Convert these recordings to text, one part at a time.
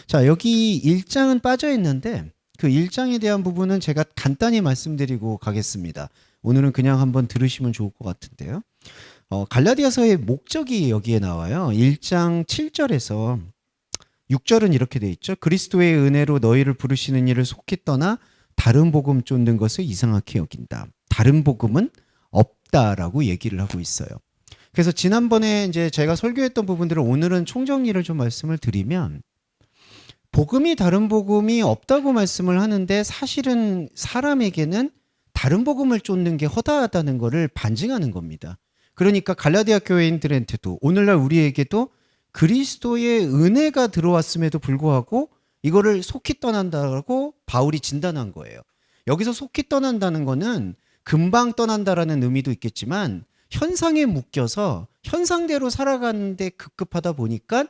자, 여기 1장은 빠져 있는데 그 1장에 대한 부분은 제가 간단히 말씀드리고 가겠습니다. 오늘은 그냥 한번 들으시면 좋을 것 같은데요. 갈라디아서의 목적이 여기에 나와요. 1장 7절에서 6절은 이렇게 돼 있죠. 그리스도의 은혜로 너희를 부르시는 이를 속히 떠나 다른 복음 쫓는 것을 이상하게 여긴다. 다른 복음은 없다라고 얘기를 하고 있어요. 그래서 지난번에 이제 제가 설교했던 부분들을 오늘은 총정리를 좀 말씀을 드리면 복음이 다른 복음이 없다고 말씀을 하는데 사실은 사람에게는 다른 복음을 쫓는 게 허다하다는 것을 반증하는 겁니다. 그러니까 갈라디아 교회인들한테도 오늘날 우리에게도 그리스도의 은혜가 들어왔음에도 불구하고 이거를 속히 떠난다고 바울이 진단한 거예요. 여기서 속히 떠난다는 거는 금방 떠난다라는 의미도 있겠지만 현상에 묶여서 현상대로 살아가는데 급급하다 보니까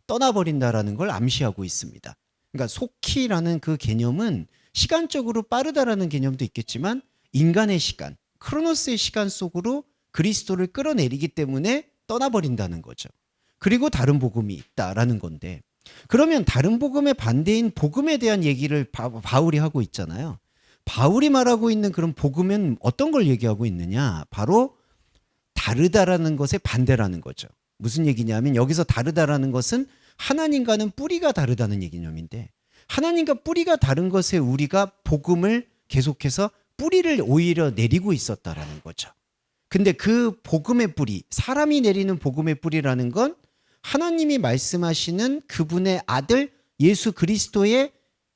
떠나버린다라는 걸 암시하고 있습니다. 그러니까 속히라는 그 개념은 시간적으로 빠르다라는 개념도 있겠지만 인간의 시간, 크로노스의 시간 속으로 그리스도를 끌어내리기 때문에 떠나버린다는 거죠. 그리고 다른 복음이 있다라는 건데 그러면 다른 복음의 반대인 복음에 대한 얘기를 바울이 하고 있잖아요. 바울이 말하고 있는 그런 복음은 어떤 걸 얘기하고 있느냐? 바로 다르다라는 것의 반대라는 거죠. 무슨 얘기냐면 여기서 다르다라는 것은 하나님과는 뿌리가 다르다는 개념인데 하나님과 뿌리가 다른 것에 우리가 복음을 계속해서 뿌리를 오히려 내리고 있었다라는 거죠. 근데 그 복음의 뿌리, 사람이 내리는 복음의 뿌리라는 건 하나님이 말씀하시는 그분의 아들 예수 그리스도의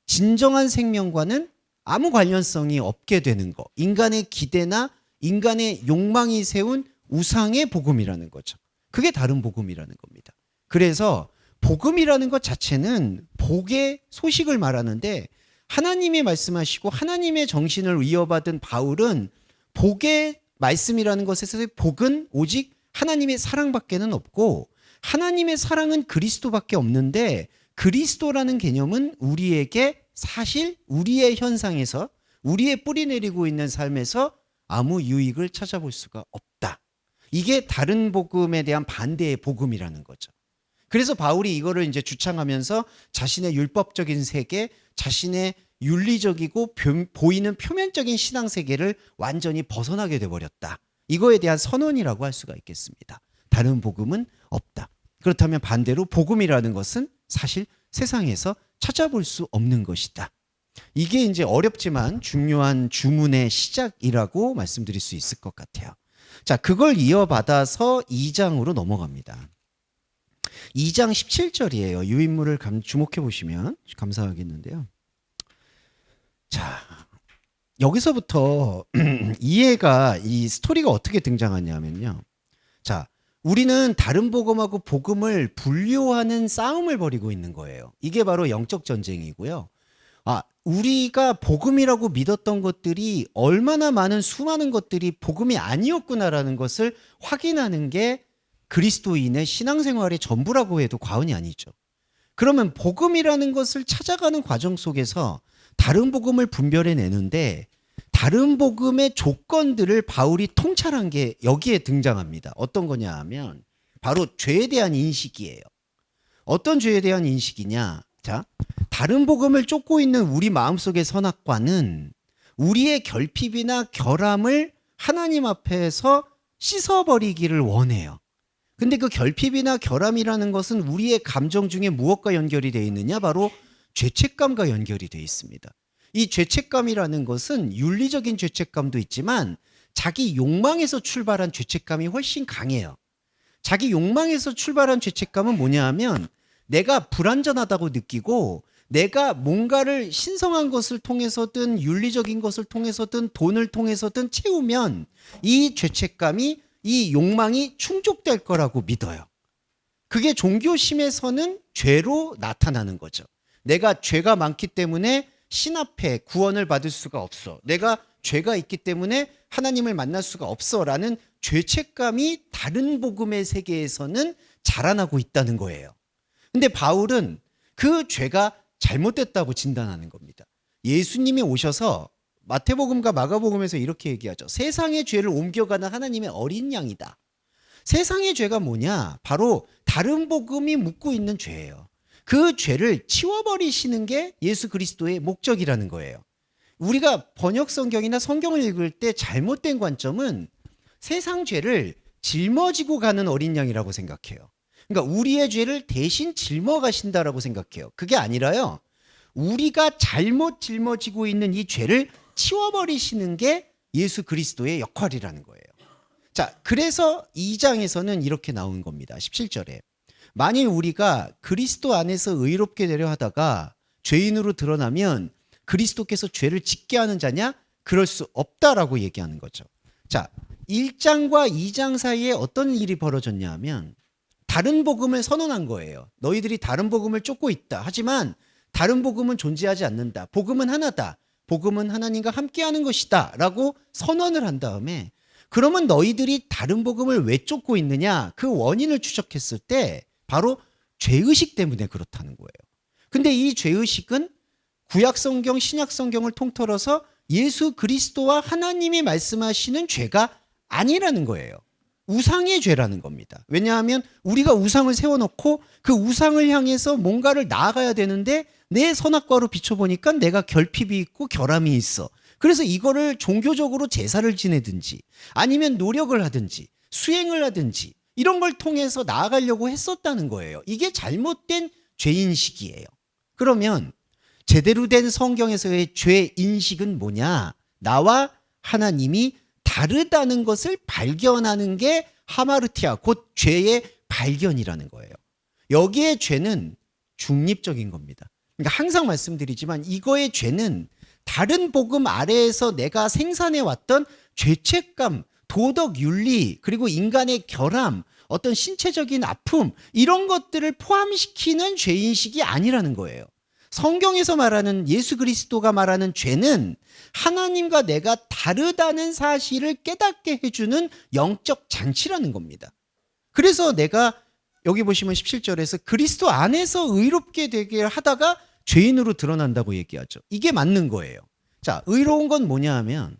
진정한 생명과는 아무 관련성이 없게 되는 거. 인간의 기대나 인간의 욕망이 세운 우상의 복음이라는 거죠. 그게 다른 복음이라는 겁니다. 그래서 복음이라는 것 자체는 복의 소식을 말하는데 하나님이 말씀하시고 하나님의 정신을 이어받은 바울은 복의 말씀이라는 것에서의 복은 오직 하나님의 사랑밖에는 없고 하나님의 사랑은 그리스도밖에 없는데 그리스도라는 개념은 우리에게 사실 우리의 현상에서 우리의 뿌리 내리고 있는 삶에서 아무 유익을 찾아볼 수가 없다. 이게 다른 복음에 대한 반대의 복음이라는 거죠. 그래서 바울이 이거를 이제 주창하면서 자신의 율법적인 세계, 자신의 윤리적이고 보이는 표면적인 신앙 세계를 완전히 벗어나게 돼버렸다. 이거에 대한 선언이라고 할 수가 있겠습니다. 다른 복음은 없다. 그렇다면 반대로 복음이라는 것은 사실 세상에서 찾아볼 수 없는 것이다. 이게 이제 어렵지만 중요한 주문의 시작이라고 말씀드릴 수 있을 것 같아요. 자, 그걸 이어받아서 2장으로 넘어갑니다. 2장 17절이에요. 유인물을 주목해 보시면 감사하겠는데요. 자, 여기서부터 이해가 이 스토리가 어떻게 등장하냐면요. 자, 우리는 다른 복음하고 복음을 분류하는 싸움을 벌이고 있는 거예요. 이게 바로 영적 전쟁이고요. 우리가 복음이라고 믿었던 것들이 얼마나 많은 수많은 것들이 복음이 아니었구나라는 것을 확인하는 게 그리스도인의 신앙생활의 전부라고 해도 과언이 아니죠. 그러면 복음이라는 것을 찾아가는 과정 속에서 다른 복음을 분별해내는데 다른 복음의 조건들을 바울이 통찰한 게 여기에 등장합니다. 어떤 거냐 하면 바로 죄에 대한 인식이에요. 어떤 죄에 대한 인식이냐? 자, 다른 복음을 쫓고 있는 우리 마음속의 선악과는 우리의 결핍이나 결함을 하나님 앞에서 씻어버리기를 원해요. 근데 그 결핍이나 결함이라는 것은 우리의 감정 중에 무엇과 연결이 되어 있느냐? 바로 죄책감과 연결이 되어 있습니다. 이 죄책감이라는 것은 윤리적인 죄책감도 있지만 자기 욕망에서 출발한 죄책감이 훨씬 강해요. 자기 욕망에서 출발한 죄책감은 뭐냐 하면 내가 불완전하다고 느끼고 내가 뭔가를 신성한 것을 통해서든 윤리적인 것을 통해서든 돈을 통해서든 채우면 이 죄책감이 이 욕망이 충족될 거라고 믿어요. 그게 종교심에서는 죄로 나타나는 거죠. 내가 죄가 많기 때문에 신 앞에 구원을 받을 수가 없어. 내가 죄가 있기 때문에 하나님을 만날 수가 없어 라는 죄책감이 다른 복음의 세계에서는 자라나고 있다는 거예요. 근데 바울은 그 죄가 잘못됐다고 진단하는 겁니다. 예수님이 오셔서 마태복음과 마가복음에서 이렇게 얘기하죠. 세상의 죄를 옮겨가는 하나님의 어린 양이다. 세상의 죄가 뭐냐? 바로 다른 복음이 묻고 있는 죄예요. 그 죄를 치워버리시는 게 예수 그리스도의 목적이라는 거예요. 우리가 번역 성경이나 성경을 읽을 때 잘못된 관점은 세상 죄를 짊어지고 가는 어린 양이라고 생각해요. 그러니까 우리의 죄를 대신 짊어가신다라고 생각해요. 그게 아니라요. 우리가 잘못 짊어지고 있는 이 죄를 치워버리시는 게 예수 그리스도의 역할이라는 거예요. 자, 그래서 2장에서는 이렇게 나온 겁니다. 17절에. 만일 우리가 그리스도 안에서 의롭게 되려 하다가 죄인으로 드러나면 그리스도께서 죄를 짓게 하는 자냐? 그럴 수 없다라고 얘기하는 거죠. 자, 1장과 2장 사이에 어떤 일이 벌어졌냐 하면 다른 복음을 선언한 거예요. 너희들이 다른 복음을 쫓고 있다. 하지만 다른 복음은 존재하지 않는다. 복음은 하나다. 복음은 하나님과 함께하는 것이다. 라고 선언을 한 다음에 그러면 너희들이 다른 복음을 왜 쫓고 있느냐? 그 원인을 추적했을 때 바로 죄의식 때문에 그렇다는 거예요. 근데 이 죄의식은 구약성경, 신약성경을 통틀어서 예수 그리스도와 하나님이 말씀하시는 죄가 아니라는 거예요. 우상의 죄라는 겁니다. 왜냐하면 우리가 우상을 세워놓고 그 우상을 향해서 뭔가를 나아가야 되는데 내 선악과로 비춰보니까 내가 결핍이 있고 결함이 있어. 그래서 이거를 종교적으로 제사를 지내든지 아니면 노력을 하든지 수행을 하든지 이런 걸 통해서 나아가려고 했었다는 거예요. 이게 잘못된 죄인식이에요. 그러면 제대로 된 성경에서의 죄인식은 뭐냐? 나와 하나님이 다르다는 것을 발견하는 게 하마르티아, 곧 죄의 발견이라는 거예요. 여기에 죄는 중립적인 겁니다. 그러니까 항상 말씀드리지만 이거의 죄는 다른 복음 아래에서 내가 생산해 왔던 죄책감, 도덕 윤리, 그리고 인간의 결함, 어떤 신체적인 아픔 이런 것들을 포함시키는 죄인식이 아니라는 거예요. 성경에서 말하는 예수 그리스도가 말하는 죄는 하나님과 내가 다르다는 사실을 깨닫게 해주는 영적 장치라는 겁니다. 그래서 내가 여기 보시면 17절에서 그리스도 안에서 의롭게 되게 하다가 죄인으로 드러난다고 얘기하죠. 이게 맞는 거예요. 자, 의로운 건 뭐냐 하면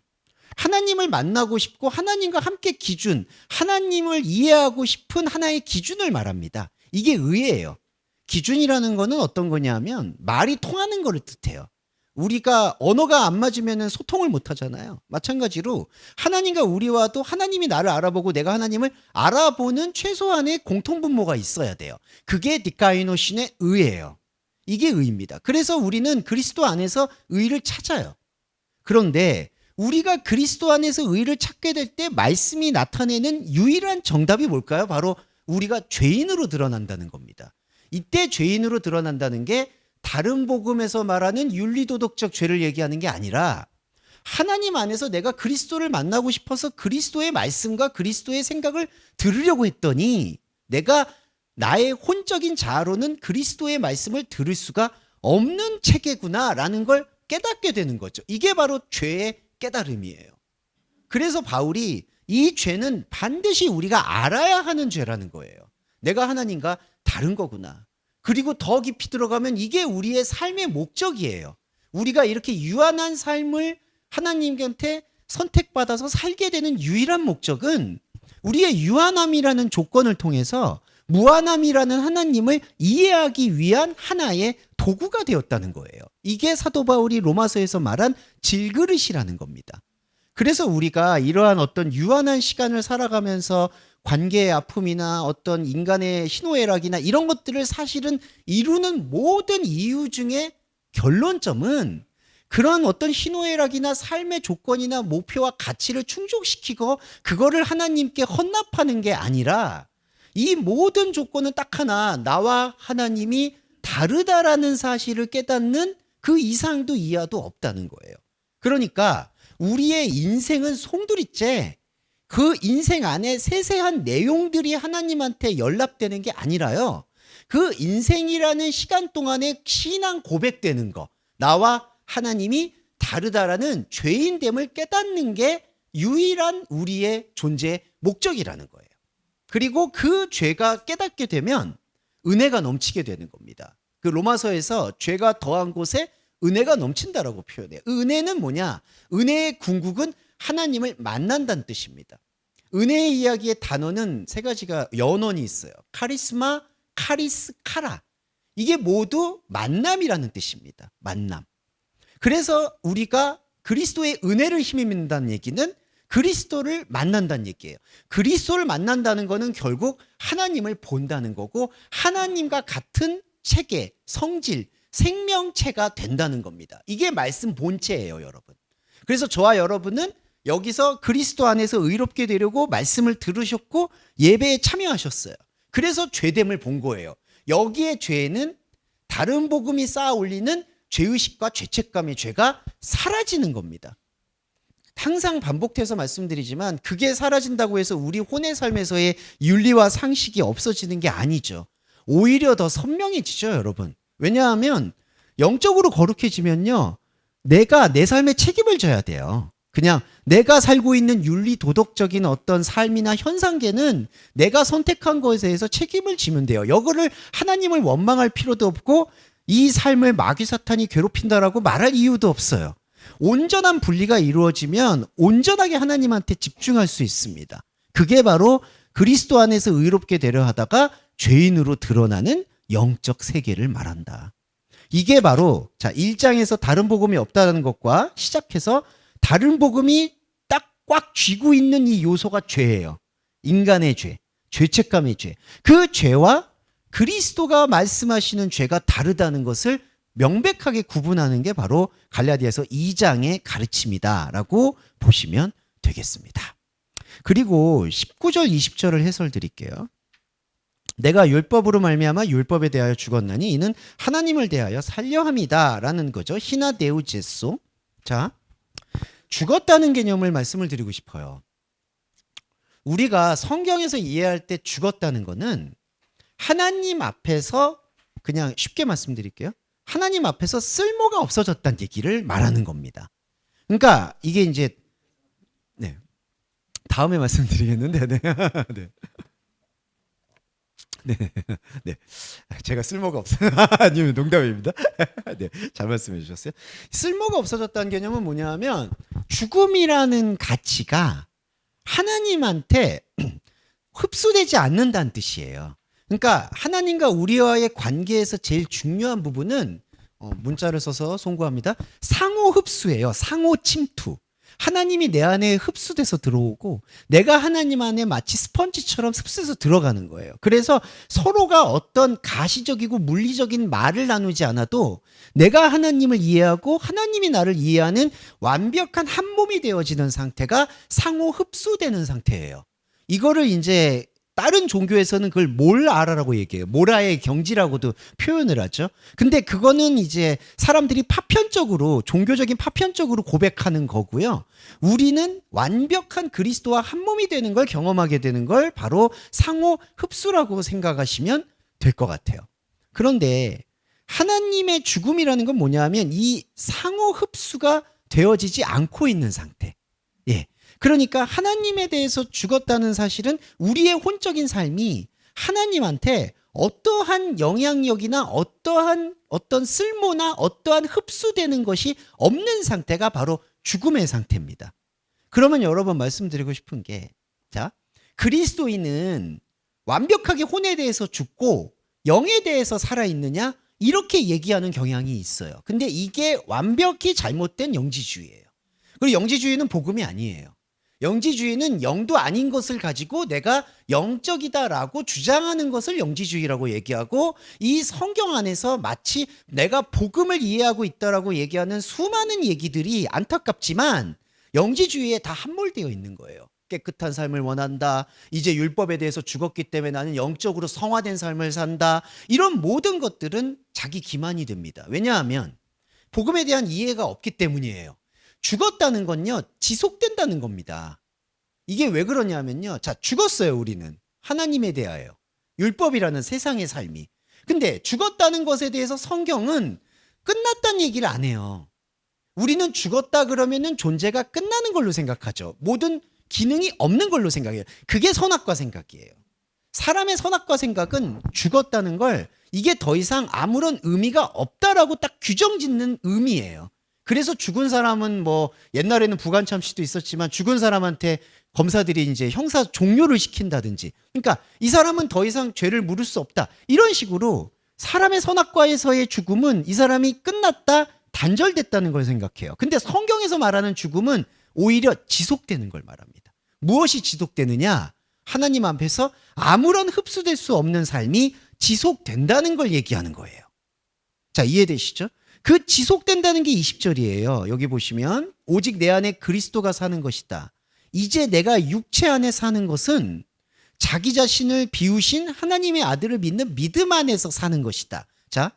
하나님을 만나고 싶고 하나님과 함께 기준, 하나님을 이해하고 싶은 하나의 기준을 말합니다. 이게 의예요. 기준이라는 거는 어떤 거냐 하면 말이 통하는 거를 뜻해요. 우리가 언어가 안 맞으면 소통을 못 하잖아요. 마찬가지로 하나님과 우리와도 하나님이 나를 알아보고 내가 하나님을 알아보는 최소한의 공통분모가 있어야 돼요. 그게 디카이노신의 의예요. 이게 의입니다. 그래서 우리는 그리스도 안에서 의를 찾아요. 그런데 우리가 그리스도 안에서 의를 찾게 될 때 말씀이 나타내는 유일한 정답이 뭘까요? 바로 우리가 죄인으로 드러난다는 겁니다. 이때 죄인으로 드러난다는 게 다른 복음에서 말하는 윤리도덕적 죄를 얘기하는 게 아니라 하나님 안에서 내가 그리스도를 만나고 싶어서 그리스도의 말씀과 그리스도의 생각을 들으려고 했더니 내가 나의 혼적인 자아로는 그리스도의 말씀을 들을 수가 없는 체계구나라는 걸 깨닫게 되는 거죠. 이게 바로 죄의 깨달음이에요. 그래서 바울이 이 죄는 반드시 우리가 알아야 하는 죄라는 거예요. 내가 하나님과 다른 거구나. 그리고 더 깊이 들어가면 이게 우리의 삶의 목적이에요. 우리가 이렇게 유한한 삶을 하나님한테 선택받아서 살게 되는 유일한 목적은 우리의 유한함이라는 조건을 통해서 무한함이라는 하나님을 이해하기 위한 하나의 도구가 되었다는 거예요. 이게 사도 바울이 로마서에서 말한 질그릇이라는 겁니다. 그래서 우리가 이러한 어떤 유한한 시간을 살아가면서 관계의 아픔이나 어떤 인간의 희노애락이나 이런 것들을 사실은 이루는 모든 이유 중에 결론점은 그런 어떤 희노애락이나 삶의 조건이나 목표와 가치를 충족시키고 그거를 하나님께 헌납하는 게 아니라 이 모든 조건은 딱 하나, 나와 하나님이 다르다라는 사실을 깨닫는 그 이상도 이하도 없다는 거예요. 그러니까 우리의 인생은 송두리째 그 인생 안에 세세한 내용들이 하나님한테 연락되는 게 아니라요. 그 인생이라는 시간 동안에 신앙 고백되는 거, 나와 하나님이 다르다라는 죄인됨을 깨닫는 게 유일한 우리의 존재의 목적이라는 거예요. 그리고 그 죄가 깨닫게 되면 은혜가 넘치게 되는 겁니다. 그 로마서에서 죄가 더한 곳에 은혜가 넘친다라고 표현해요. 은혜는 뭐냐? 은혜의 궁극은 하나님을 만난다는 뜻입니다. 은혜의 이야기의 단어는 세 가지가 연원이 있어요. 카리스마, 카리스, 카라. 이게 모두 만남이라는 뜻입니다. 만남. 그래서 우리가 그리스도의 은혜를 힘입는다는 얘기는 그리스도를 만난다는 얘기예요. 그리스도를 만난다는 거는 결국 하나님을 본다는 거고 하나님과 같은 체계, 성질, 생명체가 된다는 겁니다. 이게 말씀 본체예요, 여러분. 그래서 저와 여러분은 여기서 그리스도 안에서 의롭게 되려고 말씀을 들으셨고 예배에 참여하셨어요. 그래서 죄됨을 본 거예요. 여기에 죄는 다른 복음이 쌓아 올리는 죄의식과 죄책감의 죄가 사라지는 겁니다. 항상 반복해서 말씀드리지만 그게 사라진다고 해서 우리 혼의 삶에서의 윤리와 상식이 없어지는 게 아니죠. 오히려 더 선명해지죠, 여러분. 왜냐하면 영적으로 거룩해지면요, 내가 내 삶에 책임을 져야 돼요. 그냥 내가 살고 있는 윤리 도덕적인 어떤 삶이나 현상계는 내가 선택한 것에 대해서 책임을 지면 돼요. 이거를 하나님을 원망할 필요도 없고 이 삶을 마귀 사탄이 괴롭힌다라고 말할 이유도 없어요. 온전한 분리가 이루어지면 온전하게 하나님한테 집중할 수 있습니다. 그게 바로 그리스도 안에서 의롭게 되려 하다가 죄인으로 드러나는 영적 세계를 말한다. 이게 바로 1장에서 다른 복음이 없다는 것과 시작해서 다른 복음이 딱 꽉 쥐고 있는 이 요소가 죄예요. 인간의 죄, 죄책감의 죄. 그 죄와 그리스도가 말씀하시는 죄가 다르다는 것을 명백하게 구분하는 게 바로 갈라디아서 2장의 가르침이다라고 보시면 되겠습니다. 그리고 19절 20절을 해설 드릴게요. 내가 율법으로 말미암아 율법에 대하여 죽었나니 이는 하나님을 대하여 살려 함이다라는 거죠. 히나데우제소. 자, 죽었다는 개념을 말씀을 드리고 싶어요. 우리가 성경에서 이해할 때 죽었다는 거는 하나님 앞에서, 그냥 쉽게 말씀드릴게요, 하나님 앞에서 쓸모가 없어졌다는 얘기를 말하는 겁니다. 그러니까 이게 이제 다음에 말씀드리겠는데 네. 네. 제가 쓸모가 없어요. 아니면 농담입니다. 네, 잘 말씀해 주셨어요. 쓸모가 없어졌다는 개념은 뭐냐면 죽음이라는 가치가 하나님한테 흡수되지 않는다는 뜻이에요. 그러니까 하나님과 우리와의 관계에서 제일 중요한 부분은 문자를 써서 송구합니다. 상호 흡수예요. 상호 침투. 하나님이 내 안에 흡수돼서 들어오고 내가 하나님 안에 마치 스펀지처럼 흡수해서 들어가는 거예요. 그래서 서로가 어떤 가시적이고 물리적인 말을 나누지 않아도 내가 하나님을 이해하고 하나님이 나를 이해하는 완벽한 한 몸이 되어지는 상태가 상호 흡수되는 상태예요. 이거를 이제 다른 종교에서는 그걸 몰아라라고 얘기해요. 모라의 경지라고도 표현을 하죠. 근데 그거는 이제 사람들이 파편적으로, 종교적인 파편적으로 고백하는 거고요. 우리는 완벽한 그리스도와 한 몸이 되는 걸 경험하게 되는 걸 바로 상호 흡수라고 생각하시면 될 것 같아요. 그런데 하나님의 죽음이라는 건 뭐냐면 이 상호 흡수가 되어지지 않고 있는 상태. 예. 그러니까 하나님에 대해서 죽었다는 사실은 우리의 혼적인 삶이 하나님한테 어떠한 영향력이나 어떤 쓸모나 어떠한 흡수되는 것이 없는 상태가 바로 죽음의 상태입니다. 그러면 여러분 말씀드리고 싶은 게, 자, 그리스도인은 완벽하게 혼에 대해서 죽고 영에 대해서 살아있느냐? 이렇게 얘기하는 경향이 있어요. 근데 이게 완벽히 잘못된 영지주의예요. 그리고 영지주의는 복음이 아니에요. 영지주의는 영도 아닌 것을 가지고 내가 영적이다라고 주장하는 것을 영지주의라고 얘기하고, 이 성경 안에서 마치 내가 복음을 이해하고 있다라고 얘기하는 수많은 얘기들이 안타깝지만 영지주의에 다 함몰되어 있는 거예요. 깨끗한 삶을 원한다. 이제 율법에 대해서 죽었기 때문에 나는 영적으로 성화된 삶을 산다. 이런 모든 것들은 자기 기만이 됩니다. 왜냐하면 복음에 대한 이해가 없기 때문이에요. 죽었다는 건요, 지속된다는 겁니다. 이게 왜 그러냐면요, 자, 죽었어요. 우리는 하나님에 대하여, 율법이라는 세상의 삶이. 근데 죽었다는 것에 대해서 성경은 끝났다는 얘기를 안 해요. 우리는 죽었다 그러면은 존재가 끝나는 걸로 생각하죠. 모든 기능이 없는 걸로 생각해요. 그게 선악과 생각이에요. 사람의 선악과 생각은 죽었다는 걸 이게 더 이상 아무런 의미가 없다라고 딱 규정짓는 의미예요. 그래서 죽은 사람은 뭐 옛날에는 부관참시도 있었지만 죽은 사람한테 검사들이 이제 형사 종료를 시킨다든지, 그러니까 이 사람은 더 이상 죄를 물을 수 없다, 이런 식으로 사람의 선악과에서의 죽음은 이 사람이 끝났다, 단절됐다는 걸 생각해요. 근데 성경에서 말하는 죽음은 오히려 지속되는 걸 말합니다. 무엇이 지속되느냐? 하나님 앞에서 아무런 흡수될 수 없는 삶이 지속된다는 걸 얘기하는 거예요. 자, 이해되시죠? 그 지속된다는 게 20절이에요. 여기 보시면 오직 내 안에 그리스도가 사는 것이다. 이제 내가 육체 안에 사는 것은 자기 자신을 비우신 하나님의 아들을 믿는 믿음 안에서 사는 것이다. 자,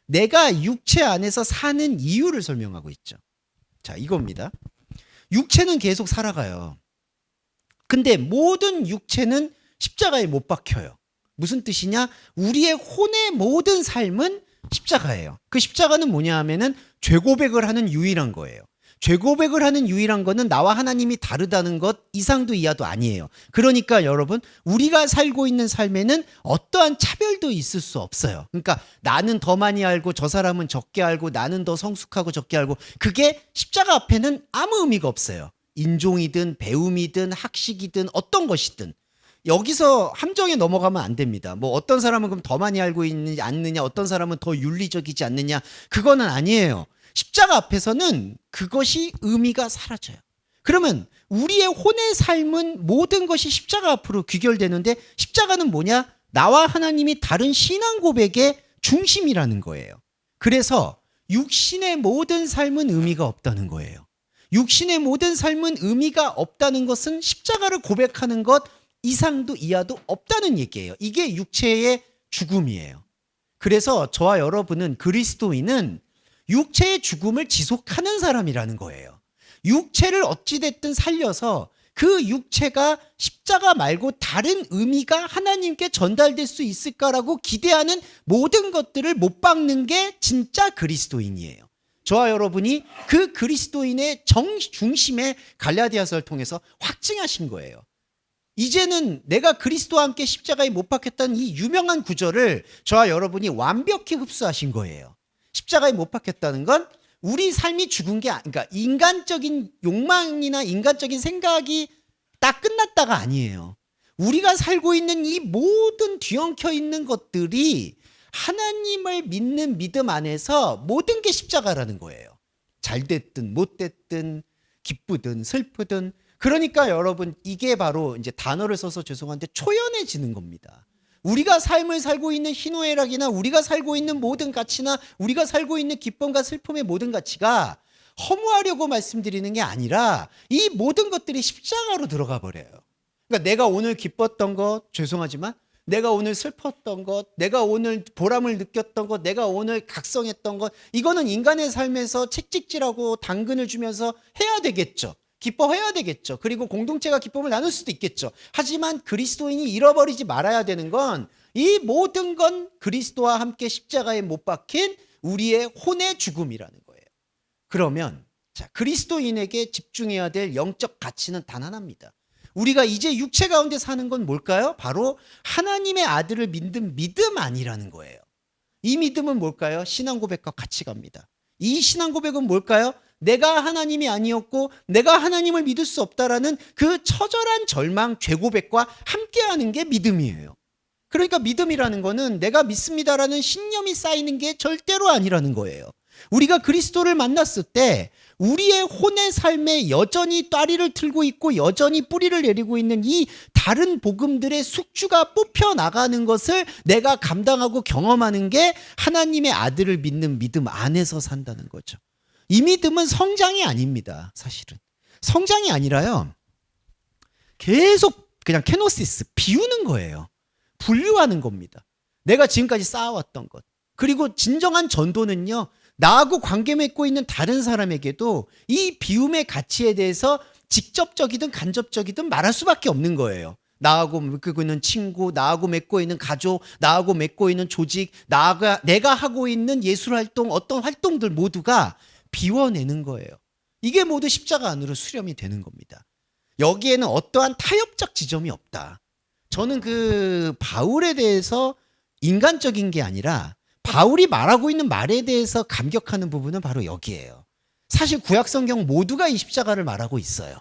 내가 육체 안에서 사는 이유를 설명하고 있죠. 자, 이겁니다. 육체는 계속 살아가요. 근데 모든 육체는 십자가에 못 박혀요. 무슨 뜻이냐? 우리의 혼의 모든 삶은 십자가예요. 그 십자가는 뭐냐 하면은 죄 고백을 하는 유일한 거예요. 죄 고백을 하는 유일한 거는 나와 하나님이 다르다는 것 이상도 이하도 아니에요. 그러니까 여러분, 우리가 살고 있는 삶에는 어떠한 차별도 있을 수 없어요. 그러니까 나는 더 많이 알고 저 사람은 적게 알고 나는 더 성숙하고 적게 알고, 그게 십자가 앞에는 아무 의미가 없어요. 인종이든 배움이든 학식이든 어떤 것이든 여기서 함정에 넘어가면 안 됩니다. 뭐 어떤 사람은 그럼 더 많이 알고 있느냐 않느냐, 어떤 사람은 더 윤리적이지 않느냐, 그거는 아니에요. 십자가 앞에서는 그것이 의미가 사라져요. 그러면 우리의 혼의 삶은 모든 것이 십자가 앞으로 귀결되는데, 십자가는 뭐냐? 나와 하나님이 다른 신앙 고백의 중심이라는 거예요. 그래서 육신의 모든 삶은 의미가 없다는 거예요. 육신의 모든 삶은 의미가 없다는 것은 십자가를 고백하는 것 이상도 이하도 없다는 얘기예요. 이게 육체의 죽음이에요. 그래서 저와 여러분은, 그리스도인은 육체의 죽음을 지속하는 사람이라는 거예요. 육체를 어찌됐든 살려서 그 육체가 십자가 말고 다른 의미가 하나님께 전달될 수 있을까라고 기대하는 모든 것들을 못 박는 게 진짜 그리스도인이에요. 저와 여러분이 그 그리스도인의 중심에 갈라디아서를 통해서 확증하신 거예요. 이제는 내가 그리스도와 함께 십자가에 못 박혔다는 이 유명한 구절을 저와 여러분이 완벽히 흡수하신 거예요. 십자가에 못 박혔다는 건 우리 삶이 죽은 게, 그러니까 인간적인 욕망이나 인간적인 생각이 딱 끝났다가 아니에요. 우리가 살고 있는 이 모든 뒤엉켜 있는 것들이 하나님을 믿는 믿음 안에서 모든 게 십자가라는 거예요. 잘 됐든 못 됐든 기쁘든 슬프든. 그러니까 여러분, 이게 바로 이제 단어를 써서 죄송한데 초연해지는 겁니다. 우리가 삶을 살고 있는 희노애락이나 우리가 살고 있는 모든 가치나 우리가 살고 있는 기쁨과 슬픔의 모든 가치가 허무하려고 말씀드리는 게 아니라 이 모든 것들이 십자가로 들어가 버려요. 그러니까 내가 오늘 기뻤던 것, 죄송하지만 내가 오늘 슬펐던 것, 내가 오늘 보람을 느꼈던 것, 내가 오늘 각성했던 것, 이거는 인간의 삶에서 채찍질하고 당근을 주면서 해야 되겠죠. 기뻐해야 되겠죠. 그리고 공동체가 기쁨을 나눌 수도 있겠죠. 하지만 그리스도인이 잃어버리지 말아야 되는 건, 이 모든 건 그리스도와 함께 십자가에 못 박힌 우리의 혼의 죽음이라는 거예요. 그러면 자, 그리스도인에게 집중해야 될 영적 가치는 단 하나입니다. 우리가 이제 육체 가운데 사는 건 뭘까요? 바로 하나님의 아들을 믿는 믿음 아니라는 거예요. 이 믿음은 뭘까요? 신앙 고백과 같이 갑니다. 이 신앙 고백은 뭘까요? 내가 하나님이 아니었고 내가 하나님을 믿을 수 없다라는 그 처절한 절망, 죄 고백과 함께하는 게 믿음이에요. 그러니까 믿음이라는 거는 내가 믿습니다라는 신념이 쌓이는 게 절대로 아니라는 거예요. 우리가 그리스도를 만났을 때 우리의 혼의 삶에 여전히 따리를 틀고 있고 여전히 뿌리를 내리고 있는 이 다른 복음들의 숙주가 뽑혀 나가는 것을 내가 감당하고 경험하는 게 하나님의 아들을 믿는 믿음 안에서 산다는 거죠. 이 믿음은 성장이 아닙니다. 사실은 성장이 아니라요, 계속 그냥 케노시스, 비우는 거예요. 분류하는 겁니다. 내가 지금까지 쌓아왔던 것. 그리고 진정한 전도는요, 나하고 관계 맺고 있는 다른 사람에게도 이 비움의 가치에 대해서 직접적이든 간접적이든 말할 수밖에 없는 거예요. 나하고 맺고 있는 친구, 나하고 맺고 있는 가족, 나하고 맺고 있는 조직, 내가 하고 있는 예술활동, 어떤 활동들 모두가 비워내는 거예요. 이게 모두 십자가 안으로 수렴이 되는 겁니다. 여기에는 어떠한 타협적 지점이 없다. 저는 그 바울에 대해서 인간적인 게 아니라 바울이 말하고 있는 말에 대해서 감격하는 부분은 바로 여기에요. 사실 구약 성경 모두가 이 십자가를 말하고 있어요.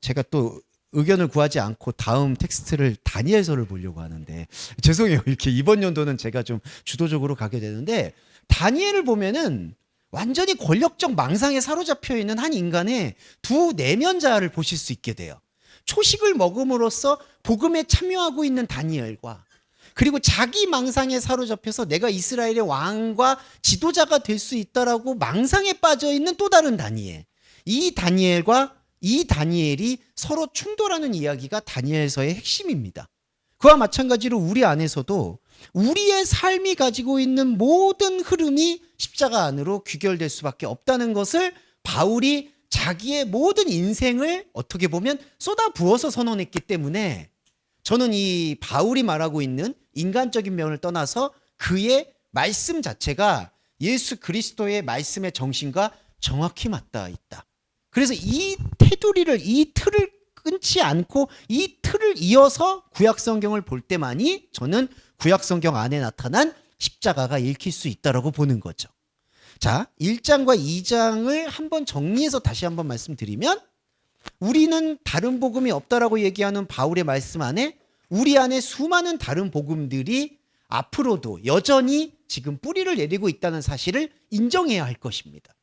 제가 또 의견을 구하지 않고 다음 텍스트를 다니엘서를 보려고 하는데 죄송해요. 이렇게 이번 연도는 제가 좀 주도적으로 가게 되는데 다니엘을 보면은 완전히 권력적 망상에 사로잡혀 있는 한 인간의 두 내면자를 보실 수 있게 돼요. 초식을 먹음으로써 복음에 참여하고 있는 다니엘과 그리고 자기 망상에 사로잡혀서 내가 이스라엘의 왕과 지도자가 될 수 있다라고 망상에 빠져 있는 또 다른 다니엘. 이 다니엘과 이 다니엘이 서로 충돌하는 이야기가 다니엘서의 핵심입니다. 그와 마찬가지로 우리 안에서도 우리의 삶이 가지고 있는 모든 흐름이 십자가 안으로 귀결될 수밖에 없다는 것을 바울이 자기의 모든 인생을 어떻게 보면 쏟아부어서 선언했기 때문에 저는 이 바울이 말하고 있는 인간적인 면을 떠나서 그의 말씀 자체가 예수 그리스도의 말씀의 정신과 정확히 맞닿아 있다. 그래서 이 테두리를, 이 틀을 끊지 않고 이 틀을 이어서 구약 성경을 볼 때만이 저는 구약 성경 안에 나타난 십자가가 읽힐 수 있다라고 보는 거죠. 자, 1장과 2장을 한번 정리해서 다시 한번 말씀드리면 우리는 다른 복음이 없다라고 얘기하는 바울의 말씀 안에 우리 안에 수많은 다른 복음들이 앞으로도 여전히 지금 뿌리를 내리고 있다는 사실을 인정해야 할 것입니다.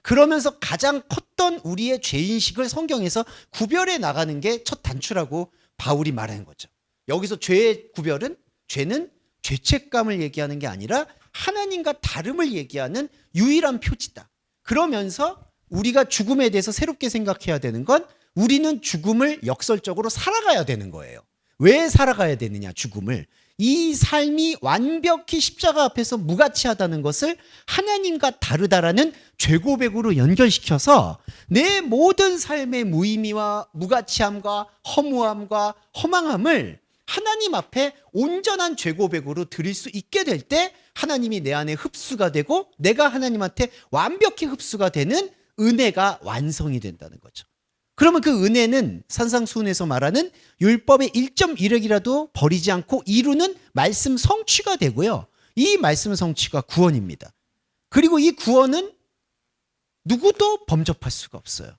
그러면서 가장 컸던 우리의 죄인식을 성경에서 구별해 나가는 게 첫 단추라고 바울이 말하는 거죠. 여기서 죄의 구별은 죄는 죄책감을 얘기하는 게 아니라 하나님과 다름을 얘기하는 유일한 표지다. 그러면서 우리가 죽음에 대해서 새롭게 생각해야 되는 건 우리는 죽음을 역설적으로 살아가야 되는 거예요. 왜 살아가야 되느냐, 죽음을. 이 삶이 완벽히 십자가 앞에서 무가치하다는 것을 하나님과 다르다라는 죄고백으로 연결시켜서 내 모든 삶의 무의미와 무가치함과 허무함과 허망함을 하나님 앞에 온전한 죄고백으로 드릴 수 있게 될 때 하나님이 내 안에 흡수가 되고 내가 하나님한테 완벽히 흡수가 되는 은혜가 완성이 된다는 거죠. 그러면 그 은혜는 산상수훈에서 말하는 율법의 1.1획이라도 버리지 않고 이루는 말씀 성취가 되고요. 이 말씀 성취가 구원입니다. 그리고 이 구원은 누구도 범접할 수가 없어요.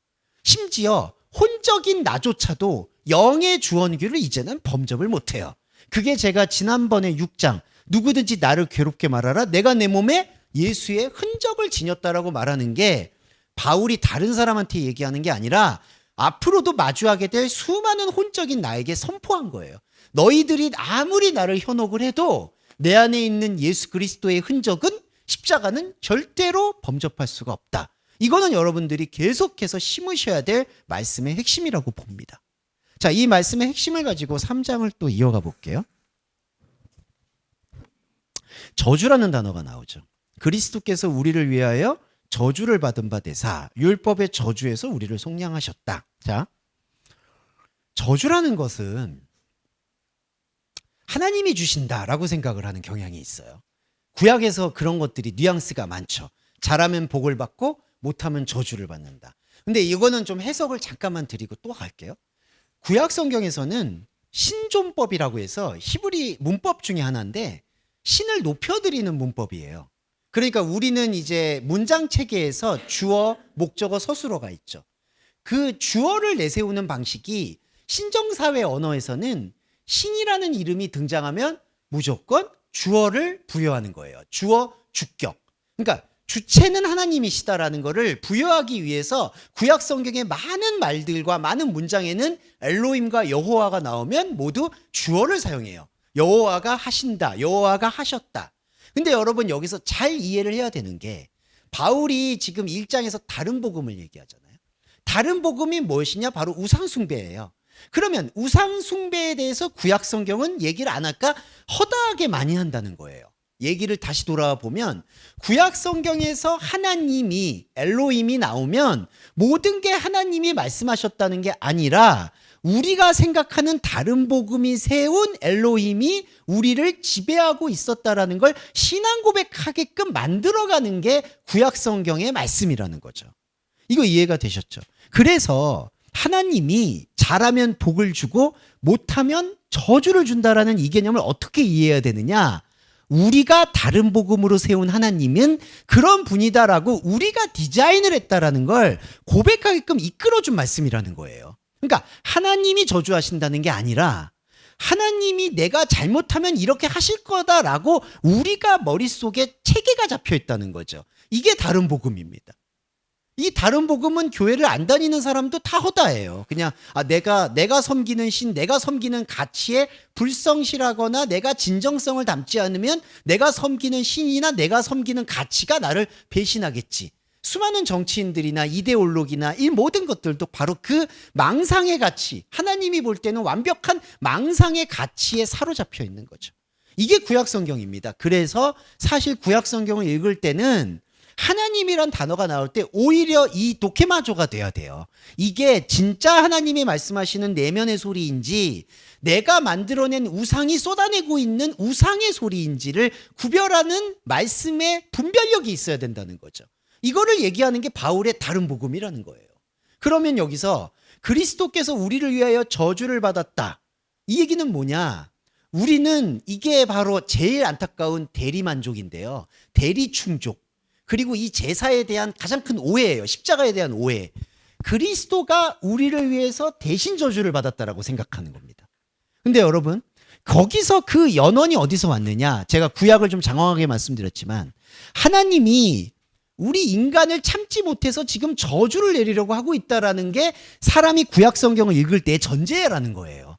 심지어 혼적인 나조차도 영의 주원귀를 이제는 범접을 못해요. 그게 제가 지난번에 6장 누구든지 나를 괴롭게 말하라 내가 내 몸에 예수의 흔적을 지녔다라고 말하는 게 바울이 다른 사람한테 얘기하는 게 아니라 앞으로도 마주하게 될 수많은 혼적인 나에게 선포한 거예요. 너희들이 아무리 나를 현혹을 해도 내 안에 있는 예수 그리스도의 흔적은 십자가는 절대로 범접할 수가 없다. 이거는 여러분들이 계속해서 심으셔야 될 말씀의 핵심이라고 봅니다. 자, 이 말씀의 핵심을 가지고 3장을 또 이어가 볼게요. 저주라는 단어가 나오죠. 그리스도께서 우리를 위하여 저주를 받은 바 되사 율법의 저주에서 우리를 속량하셨다. 자, 저주라는 것은 하나님이 주신다라고 생각을 하는 경향이 있어요. 구약에서 그런 것들이 뉘앙스가 많죠. 잘하면 복을 받고 못하면 저주를 받는다. 근데 이거는 좀 해석을 잠깐만 드리고 또 갈게요. 구약 성경에서는 신존법이라고 해서 히브리 문법 중에 하나인데 신을 높여드리는 문법이에요. 그러니까 우리는 이제 문장 체계에서 주어, 목적어, 서술어가 있죠. 그 주어를 내세우는 방식이 신정사회 언어에서는 신이라는 이름이 등장하면 무조건 주어를 부여하는 거예요. 주어, 주격. 그러니까 주체는 하나님이시다라는 것을 부여하기 위해서 구약 성경의 많은 말들과 많은 문장에는 엘로힘과 여호와가 나오면 모두 주어를 사용해요. 여호와가 하신다, 여호와가 하셨다. 근데 여러분 여기서 잘 이해를 해야 되는 게 바울이 지금 1장에서 다른 복음을 얘기하잖아요. 다른 복음이 무엇이냐? 바로 우상숭배예요. 그러면 우상숭배에 대해서 구약 성경은 얘기를 안 할까? 허다하게 많이 한다는 거예요. 얘기를 다시 돌아와 보면 구약 성경에서 하나님이 엘로힘이 나오면 모든 게 하나님이 말씀하셨다는 게 아니라 우리가 생각하는 다른 복음이 세운 엘로힘이 우리를 지배하고 있었다라는 걸 신앙 고백하게끔 만들어가는 게 구약 성경의 말씀이라는 거죠. 이거 이해가 되셨죠? 그래서 하나님이 잘하면 복을 주고 못하면 저주를 준다라는 이 개념을 어떻게 이해해야 되느냐? 우리가 다른 복음으로 세운 하나님은 그런 분이다라고 우리가 디자인을 했다라는 걸 고백하게끔 이끌어준 말씀이라는 거예요. 그러니까 하나님이 저주하신다는 게 아니라 하나님이 내가 잘못하면 이렇게 하실 거다라고 우리가 머릿속에 체계가 잡혀 있다는 거죠. 이게 다른 복음입니다. 이 다른 복음은 교회를 안 다니는 사람도 다 허다해요. 그냥 내가 섬기는 신, 내가 섬기는 가치에 불성실하거나 내가 진정성을 담지 않으면 내가 섬기는 신이나 내가 섬기는 가치가 나를 배신하겠지. 수많은 정치인들이나 이데올로기나 이 모든 것들도 바로 그 망상의 가치, 하나님이 볼 때는 완벽한 망상의 가치에 사로잡혀 있는 거죠. 이게 구약 성경입니다. 그래서 사실 구약 성경을 읽을 때는 하나님이란 단어가 나올 때 오히려 이 도케마조가 돼야 돼요. 이게 진짜 하나님이 말씀하시는 내면의 소리인지 내가 만들어낸 우상이 쏟아내고 있는 우상의 소리인지를 구별하는 말씀의 분별력이 있어야 된다는 거죠. 이거를 얘기하는 게 바울의 다른 복음이라는 거예요. 그러면 여기서 그리스도께서 우리를 위하여 저주를 받았다. 이 얘기는 뭐냐? 우리는 이게 바로 제일 안타까운 대리만족인데요. 대리충족. 그리고 이 제사에 대한 가장 큰 오해예요. 십자가에 대한 오해. 그리스도가 우리를 위해서 대신 저주를 받았다라고 생각하는 겁니다. 근데 여러분, 거기서 그 연원이 어디서 왔느냐? 제가 구약을 좀 장황하게 말씀드렸지만 하나님이 우리 인간을 참지 못해서 지금 저주를 내리려고 하고 있다라는 게 사람이 구약 성경을 읽을 때의 전제라는 거예요.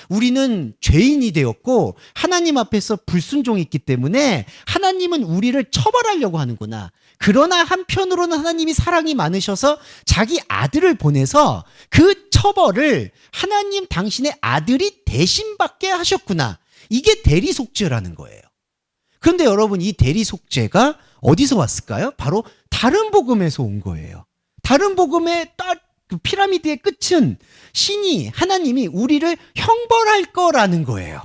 우리는 죄인이 되었고 하나님 앞에서 불순종했기 때문에 하나님은 우리를 처벌하려고 하는구나. 그러나 한편으로는 하나님이 사랑이 많으셔서 자기 아들을 보내서 그 처벌을 하나님 당신의 아들이 대신 받게 하셨구나. 이게 대리속죄라는 거예요. 그런데 여러분, 이 대리속죄가 어디서 왔을까요? 바로 다른 복음에서 온 거예요. 다른 복음의 그 피라미드의 끝은 신이, 하나님이 우리를 형벌할 거라는 거예요.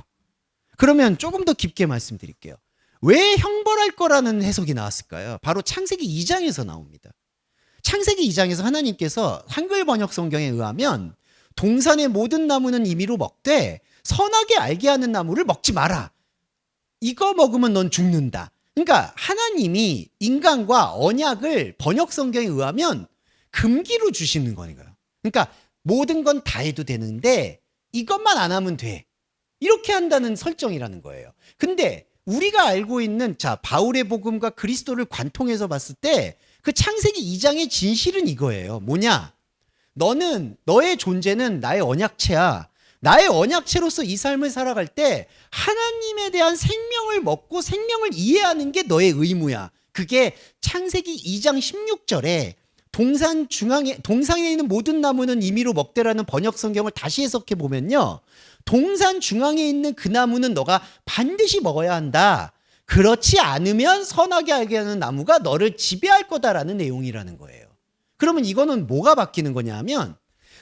그러면 조금 더 깊게 말씀드릴게요. 왜 형벌할 거라는 해석이 나왔을까요? 바로 창세기 2장에서 나옵니다. 창세기 2장에서 하나님께서 한글 번역 성경에 의하면 동산의 모든 나무는 임의로 먹되 선하게 알게 하는 나무를 먹지 마라. 이거 먹으면 넌 죽는다. 그러니까 하나님이 인간과 언약을 번역 성경에 의하면 금기로 주시는 거니까요. 그러니까 모든 건 다 해도 되는데 이것만 안 하면 돼. 이렇게 한다는 설정이라는 거예요. 근데 우리가 알고 있는 바울의 복음과 그리스도를 관통해서 봤을 때 그 창세기 2장의 진실은 이거예요. 뭐냐? 너의 존재는 나의 언약체야. 나의 언약체로서 이 삶을 살아갈 때 하나님에 대한 생명을 먹고 생명을 이해하는 게 너의 의무야. 그게 창세기 2장 16절에 동산에 있는 모든 나무는 임의로 먹되라는 번역 성경을 다시 해석해 보면요. 동산 중앙에 있는 그 나무는 너가 반드시 먹어야 한다. 그렇지 않으면 선하게 알게 하는 나무가 너를 지배할 거다라는 내용이라는 거예요. 그러면 이거는 뭐가 바뀌는 거냐 하면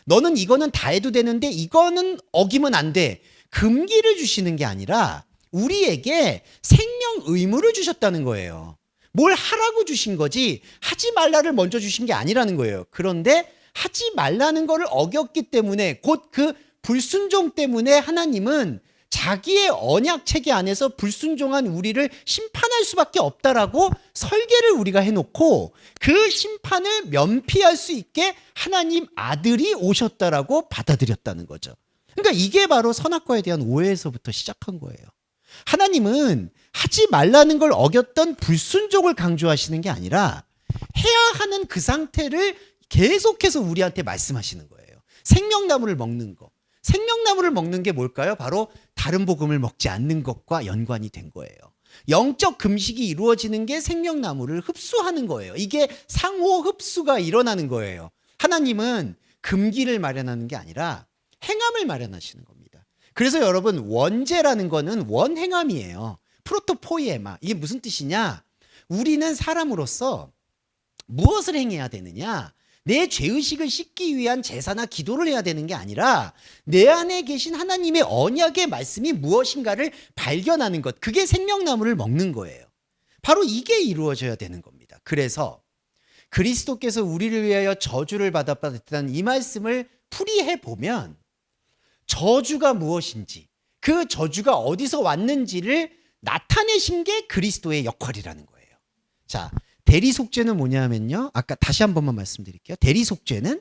너는 이거는 다 해도 되는데 이거는 어기면 안 돼. 금기를 주시는 게 아니라 우리에게 생명 의무를 주셨다는 거예요. 뭘 하라고 주신 거지 하지 말라를 먼저 주신 게 아니라는 거예요. 그런데 하지 말라는 거를 어겼기 때문에 곧 그 불순종 때문에 하나님은 자기의 언약 체계 안에서 불순종한 우리를 심판할 수밖에 없다라고 설계를 우리가 해놓고 그 심판을 면피할 수 있게 하나님 아들이 오셨다라고 받아들였다는 거죠. 그러니까 이게 바로 선악과에 대한 오해에서부터 시작한 거예요. 하나님은 하지 말라는 걸 어겼던 불순종을 강조하시는 게 아니라 해야 하는 그 상태를 계속해서 우리한테 말씀하시는 거예요. 생명나무를 먹는 거. 생명나무를 먹는 게 뭘까요? 바로 다른 복음을 먹지 않는 것과 연관이 된 거예요. 영적 금식이 이루어지는 게 생명나무를 흡수하는 거예요. 이게 상호 흡수가 일어나는 거예요. 하나님은 금기를 마련하는 게 아니라 행함을 마련하시는 겁니다. 그래서 여러분, 원죄라는 거는 원행함이에요. 프로토포이에마. 이게 무슨 뜻이냐? 우리는 사람으로서 무엇을 행해야 되느냐? 내 죄의식을 씻기 위한 제사나 기도를 해야 되는 게 아니라 내 안에 계신 하나님의 언약의 말씀이 무엇인가를 발견하는 것. 그게 생명나무를 먹는 거예요. 바로 이게 이루어져야 되는 겁니다. 그래서 그리스도께서 우리를 위하여 저주를 받았다는 이 말씀을 풀이해 보면 저주가 무엇인지, 그 저주가 어디서 왔는지를 나타내신 게 그리스도의 역할이라는 거예요. 자, 대리속죄는 뭐냐면요. 아까 다시 한 번만 말씀드릴게요. 대리속죄는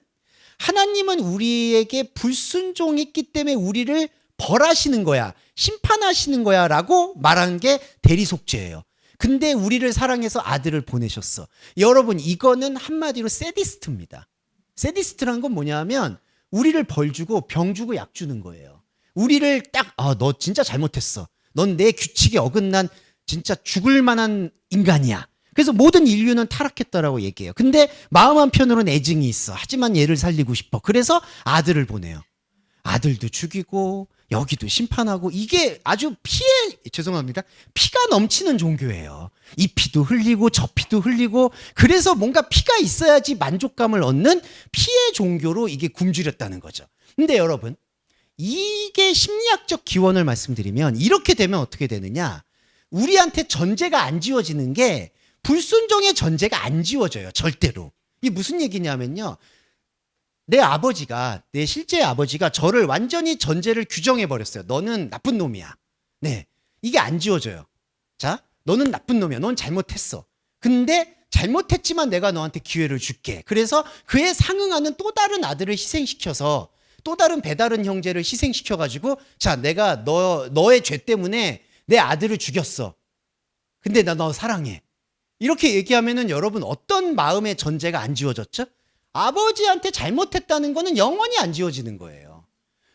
하나님은 우리에게 불순종했기 때문에 우리를 벌하시는 거야, 심판하시는 거야 라고 말하는 게 대리속죄예요. 근데 우리를 사랑해서 아들을 보내셨어. 여러분, 이거는 한마디로 세디스트입니다. 세디스트라는 건 뭐냐면 우리를 벌 주고 병 주고 약 주는 거예요. 우리를 딱 너 진짜 잘못했어. 넌 내 규칙에 어긋난 진짜 죽을 만한 인간이야. 그래서 모든 인류는 타락했다라고 얘기해요. 근데 마음 한편으로는 애증이 있어. 하지만 얘를 살리고 싶어. 그래서 아들을 보내요. 아들도 죽이고 여기도 심판하고, 이게 아주 죄송합니다, 피가 넘치는 종교예요. 이 피도 흘리고 저 피도 흘리고, 그래서 뭔가 피가 있어야지 만족감을 얻는 피의 종교로 이게 굶주렸다는 거죠. 근데 여러분, 이게 심리학적 기원을 말씀드리면 이렇게 되면 어떻게 되느냐, 우리한테 전제가 안 지워지는 게 불순종의 전제가 안 지워져요. 절대로. 이게 무슨 얘기냐면요, 내 실제 아버지가 저를 완전히 전제를 규정해 버렸어요. 너는 나쁜 놈이야. 네, 이게 안 지워져요. 자, 너는 나쁜 놈이야. 넌 잘못했어. 근데 잘못했지만 내가 너한테 기회를 줄게. 그래서 그에 상응하는 또 다른 아들을 희생시켜서, 또 다른 배다른 형제를 희생시켜가지고, 자, 내가 너의 죄 때문에 내 아들을 죽였어. 근데 나 너 사랑해. 이렇게 얘기하면은 여러분, 어떤 마음의 전제가 안 지워졌죠? 아버지한테 잘못했다는 거는 영원히 안 지워지는 거예요.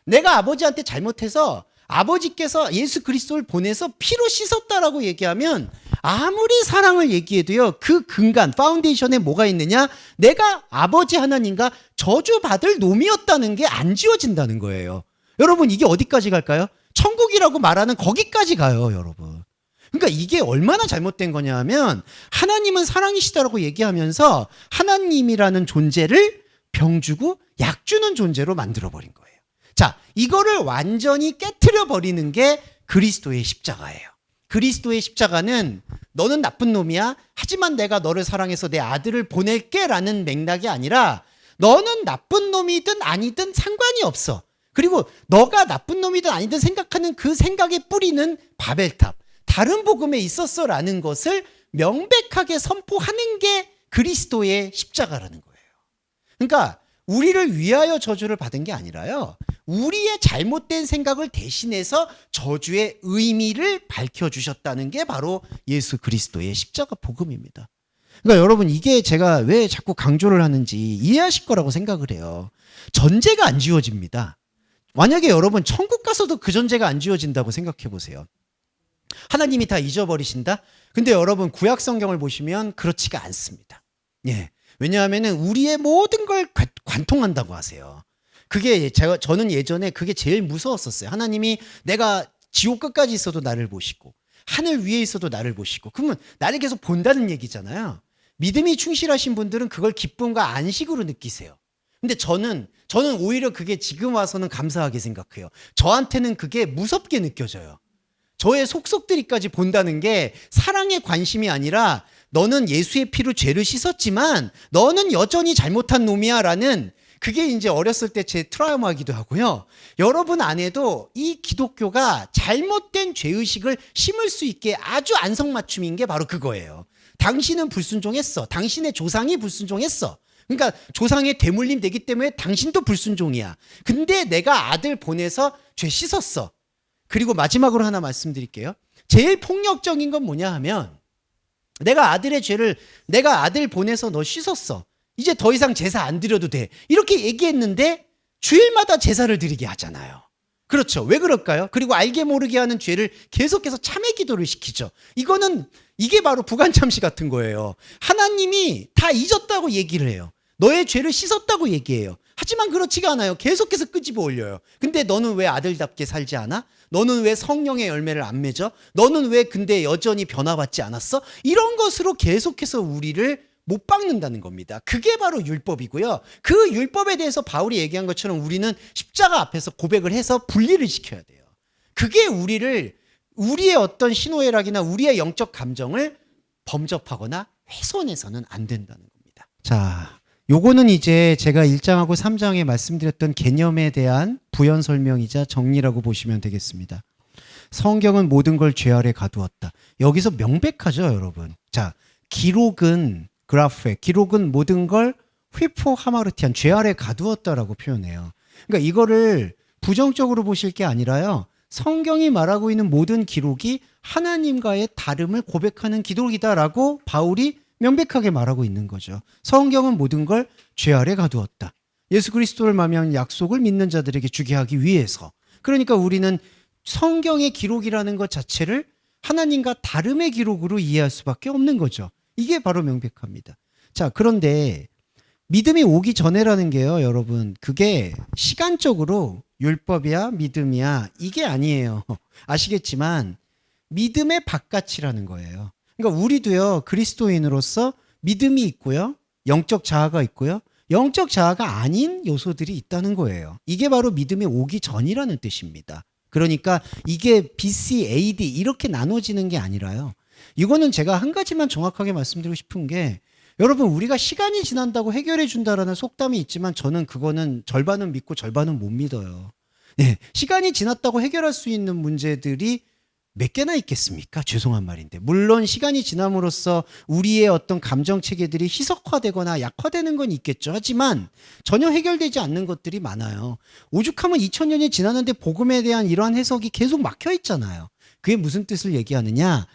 내가 아버지한테 잘못해서 아버지께서 예수 그리스도를 보내서 피로 씻었다라고 얘기하면 아무리 사랑을 얘기해도요, 그 근간, 파운데이션에 뭐가 있느냐? 내가 아버지 하나님과 저주받을 놈이었다는 게 안 지워진다는 거예요. 여러분, 이게 어디까지 갈까요? 천국이라고 말하는 거기까지 가요, 여러분. 그러니까 이게 얼마나 잘못된 거냐 하면, 하나님은 사랑이시다라고 얘기하면서 하나님이라는 존재를 병 주고 약 주는 존재로 만들어버린 거예요. 자, 이거를 완전히 깨트려 버리는 게 그리스도의 십자가예요. 그리스도의 십자가는 너는 나쁜 놈이야, 하지만 내가 너를 사랑해서 내 아들을 보낼게 라는 맥락이 아니라, 너는 나쁜 놈이든 아니든 상관이 없어. 그리고 너가 나쁜 놈이든 아니든 생각하는 그 생각의 뿌리는 바벨탑, 다른 복음에 있었어 라는 것을 명백하게 선포하는 게 그리스도의 십자가라는 거예요. 그러니까 우리를 위하여 저주를 받은 게 아니라요, 우리의 잘못된 생각을 대신해서 저주의 의미를 밝혀주셨다는 게 바로 예수 그리스도의 십자가 복음입니다. 그러니까 여러분, 이게 제가 왜 자꾸 강조를 하는지 이해하실 거라고 생각을 해요. 전제가 안 지워집니다. 만약에 여러분 천국 가서도 그 전제가 안 지워진다고 생각해 보세요. 하나님이 다 잊어버리신다? 근데 여러분, 구약 성경을 보시면 그렇지가 않습니다. 예. 왜냐하면은 우리의 모든 걸 관통한다고 하세요. 저는 예전에 그게 제일 무서웠었어요. 하나님이 내가 지옥 끝까지 있어도 나를 보시고 하늘 위에 있어도 나를 보시고, 그러면 나를 계속 본다는 얘기잖아요. 믿음이 충실하신 분들은 그걸 기쁨과 안식으로 느끼세요. 근데 저는 오히려 그게 지금 와서는 감사하게 생각해요. 저한테는 그게 무섭게 느껴져요. 저의 속속들이까지 본다는 게 사랑의 관심이 아니라, 너는 예수의 피로 죄를 씻었지만 너는 여전히 잘못한 놈이야 라는, 그게 이제 어렸을 때 제 트라우마이기도 하고요. 여러분 안에도 이 기독교가 잘못된 죄의식을 심을 수 있게 아주 안성맞춤인 게 바로 그거예요. 당신은 불순종했어. 당신의 조상이 불순종했어. 그러니까 조상의 대물림 되기 때문에 당신도 불순종이야. 근데 내가 아들 보내서 죄 씻었어. 그리고 마지막으로 하나 말씀드릴게요. 제일 폭력적인 건 뭐냐 하면, 내가 아들 보내서 너 씻었어. 이제 더 이상 제사 안 드려도 돼. 이렇게 얘기했는데 주일마다 제사를 드리게 하잖아요. 그렇죠. 왜 그럴까요? 그리고 알게 모르게 하는 죄를 계속해서 참회 기도를 시키죠. 이게 바로 부관참시 같은 거예요. 하나님이 다 잊었다고 얘기를 해요. 너의 죄를 씻었다고 얘기해요. 하지만 그렇지가 않아요. 계속해서 끄집어 올려요. 근데 너는 왜 아들답게 살지 않아? 너는 왜 성령의 열매를 안 맺어? 너는 왜 근데 여전히 변화받지 않았어? 이런 것으로 계속해서 우리를 못 박는다는 겁니다. 그게 바로 율법이고요. 그 율법에 대해서 바울이 얘기한 것처럼 우리는 십자가 앞에서 고백을 해서 분리를 시켜야 돼요. 그게 우리의 어떤 신호애락이나 우리의 영적 감정을 범접하거나 훼손해서는 안 된다는 겁니다. 자, 요거는 이제 제가 1장하고 3장에 말씀드렸던 개념에 대한 부연 설명이자 정리라고 보시면 되겠습니다. 성경은 모든 걸 죄 아래 가두었다. 여기서 명백하죠, 여러분. 자, 기록은 모든 걸 휘포 하마르티안, 죄 아래 가두었다라고 표현해요. 그러니까 이거를 부정적으로 보실 게 아니라요. 성경이 말하고 있는 모든 기록이 하나님과의 다름을 고백하는 기록이다라고 바울이 명백하게 말하고 있는 거죠. 성경은 모든 걸 죄 아래 가두었다. 예수 그리스도를 말미암은 약속을 믿는 자들에게 주게 하기 위해서. 그러니까 우리는 성경의 기록이라는 것 자체를 하나님과 다름의 기록으로 이해할 수밖에 없는 거죠. 이게 바로 명백합니다. 자, 그런데 믿음이 오기 전에라는 게요, 여러분, 그게 시간적으로 율법이야, 믿음이야, 이게 아니에요. 아시겠지만 믿음의 바깥이라는 거예요. 그러니까 우리도요, 그리스도인으로서 믿음이 있고요, 영적 자아가 있고요, 영적 자아가 아닌 요소들이 있다는 거예요. 이게 바로 믿음이 오기 전이라는 뜻입니다. 그러니까 이게 BC, AD 이렇게 나눠지는 게 아니라요. 이거는 제가 한 가지만 정확하게 말씀드리고 싶은 게, 여러분, 우리가 시간이 지난다고 해결해 준다라는 속담이 있지만 저는 그거는 절반은 믿고 절반은 못 믿어요. 네, 시간이 지났다고 해결할 수 있는 문제들이 몇 개나 있겠습니까? 죄송한 말인데. 물론 시간이 지남으로써 우리의 어떤 감정 체계들이 희석화되거나 약화되는 건 있겠죠. 하지만 전혀 해결되지 않는 것들이 많아요. 오죽하면 2000년이 지났는데 복음에 대한 이러한 해석이 계속 막혀 있잖아요. 그게 무슨 뜻을 얘기하느냐?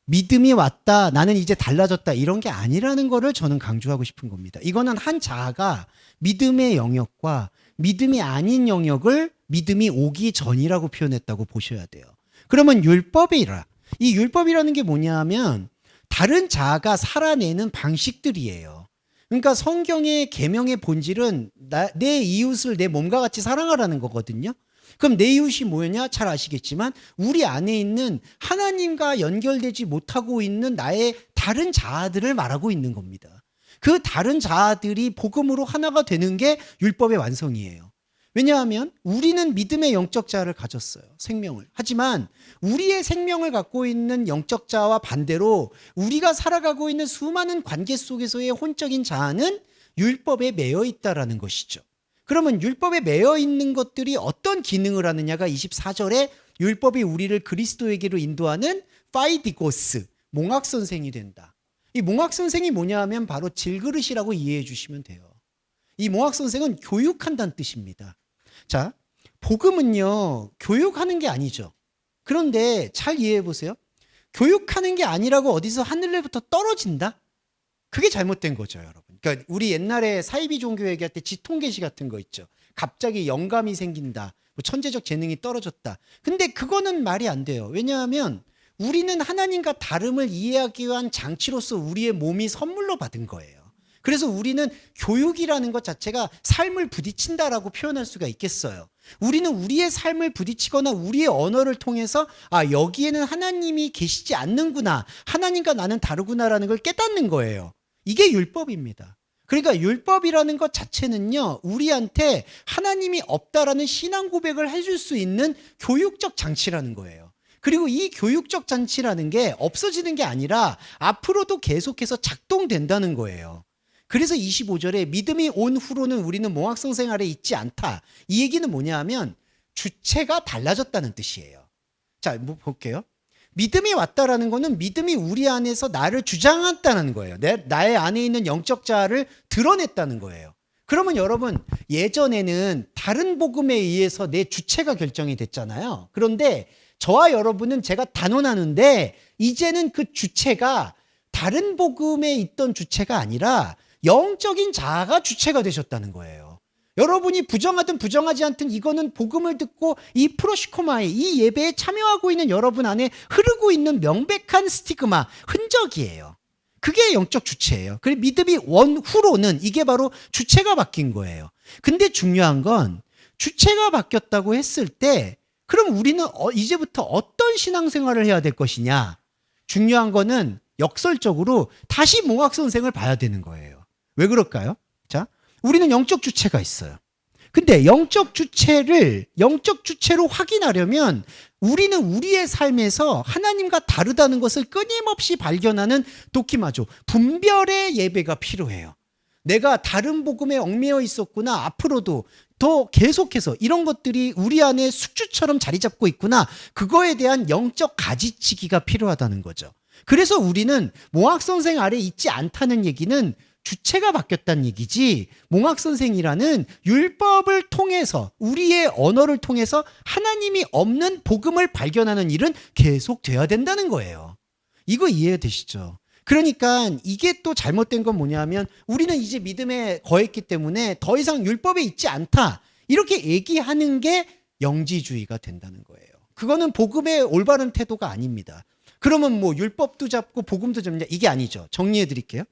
믿음이 왔다, 나는 이제 달라졌다, 이런 게 아니라는 거를 저는 강조하고 싶은 겁니다. 이거는 한 자아가 믿음의 영역과 믿음이 아닌 영역을 믿음이 오기 전이라고 표현했다고 보셔야 돼요. 그러면 율법이라, 이 율법이라는 게 뭐냐 하면 다른 자아가 살아내는 방식들이에요. 그러니까 성경의 계명의 본질은 내 이웃을 내 몸과 같이 사랑하라는 거거든요. 그럼 내 이웃이 뭐냐? 잘 아시겠지만 우리 안에 있는 하나님과 연결되지 못하고 있는 나의 다른 자아들을 말하고 있는 겁니다. 그 다른 자아들이 복음으로 하나가 되는 게 율법의 완성이에요. 왜냐하면 우리는 믿음의 영적 자아를 가졌어요. 생명을. 하지만 우리의 생명을 갖고 있는 영적 자아와 반대로 우리가 살아가고 있는 수많은 관계 속에서의 혼적인 자아는 율법에 매여 있다라는 것이죠. 그러면 율법에 매여 있는 것들이 어떤 기능을 하느냐가 24절에 율법이 우리를 그리스도에게로 인도하는 파이디고스, 몽학선생이 된다. 이 몽학선생이 뭐냐 하면 바로 질그릇이라고 이해해 주시면 돼요. 이 몽학선생은 교육한다는 뜻입니다. 자, 복음은요, 교육하는 게 아니죠. 그런데 잘 이해해 보세요. 교육하는 게 아니라고 어디서 하늘로부터 떨어진다? 그게 잘못된 거죠, 여러분. 그러니까 우리 옛날에 사이비 종교 얘기할 때 지통계시 같은 거 있죠. 갑자기 영감이 생긴다. 뭐 천재적 재능이 떨어졌다. 근데 그거는 말이 안 돼요. 왜냐하면 우리는 하나님과 다름을 이해하기 위한 장치로서 우리의 몸이 선물로 받은 거예요. 그래서 우리는 교육이라는 것 자체가 삶을 부딪힌다라고 표현할 수가 있겠어요. 우리는 우리의 삶을 부딪히거나 우리의 언어를 통해서 여기에는 하나님이 계시지 않는구나, 하나님과 나는 다르구나라는 걸 깨닫는 거예요. 이게 율법입니다. 그러니까 율법이라는 것 자체는요, 우리한테 하나님이 없다라는 신앙 고백을 해줄 수 있는 교육적 장치라는 거예요. 그리고 이 교육적 장치라는 게 없어지는 게 아니라 앞으로도 계속해서 작동된다는 거예요. 그래서 25절에 믿음이 온 후로는 우리는 몽학선생 아래 있지 않다. 이 얘기는 뭐냐 하면 주체가 달라졌다는 뜻이에요. 자, 뭐 볼게요. 믿음이 왔다라는 거는 믿음이 우리 안에서 나를 주장했다는 거예요. 나의 안에 있는 영적 자아를 드러냈다는 거예요. 그러면 여러분, 예전에는 다른 복음에 의해서 내 주체가 결정이 됐잖아요. 그런데 저와 여러분은 제가 단언하는데 이제는 그 주체가 다른 복음에 있던 주체가 아니라 영적인 자아가 주체가 되셨다는 거예요. 여러분이 부정하든 부정하지 않든 이거는 복음을 듣고 이 프로시코마에, 이 예배에 참여하고 있는 여러분 안에 흐르고 있는 명백한 스티그마, 흔적이에요. 그게 영적 주체예요. 그리고 믿음이 온 후로는 이게 바로 주체가 바뀐 거예요. 근데 중요한 건 주체가 바뀌었다고 했을 때 그럼 우리는 이제부터 어떤 신앙생활을 해야 될 것이냐? 중요한 거는 역설적으로 다시 몽학선생을 봐야 되는 거예요. 왜 그럴까요? 자, 우리는 영적 주체가 있어요. 근데 영적 주체로 확인하려면 우리는 우리의 삶에서 하나님과 다르다는 것을 끊임없이 발견하는 도키마조, 분별의 예배가 필요해요. 내가 다른 복음에 얽매여 있었구나. 앞으로도 더 계속해서 이런 것들이 우리 안에 숙주처럼 자리 잡고 있구나. 그거에 대한 영적 가지치기가 필요하다는 거죠. 그래서 우리는 몽학선생 아래 있지 않다는 얘기는 주체가 바뀌었다는 얘기지, 몽학 선생이라는 율법을 통해서, 우리의 언어를 통해서 하나님이 없는 복음을 발견하는 일은 계속 돼야 된다는 거예요. 이거 이해되시죠? 그러니까 이게 또 잘못된 건 뭐냐면, 우리는 이제 믿음에 거했기 때문에 더 이상 율법에 있지 않다, 이렇게 얘기하는 게 영지주의가 된다는 거예요. 그거는 복음의 올바른 태도가 아닙니다. 그러면 뭐 율법도 잡고 복음도 잡냐, 이게 아니죠. 정리해 드릴게요.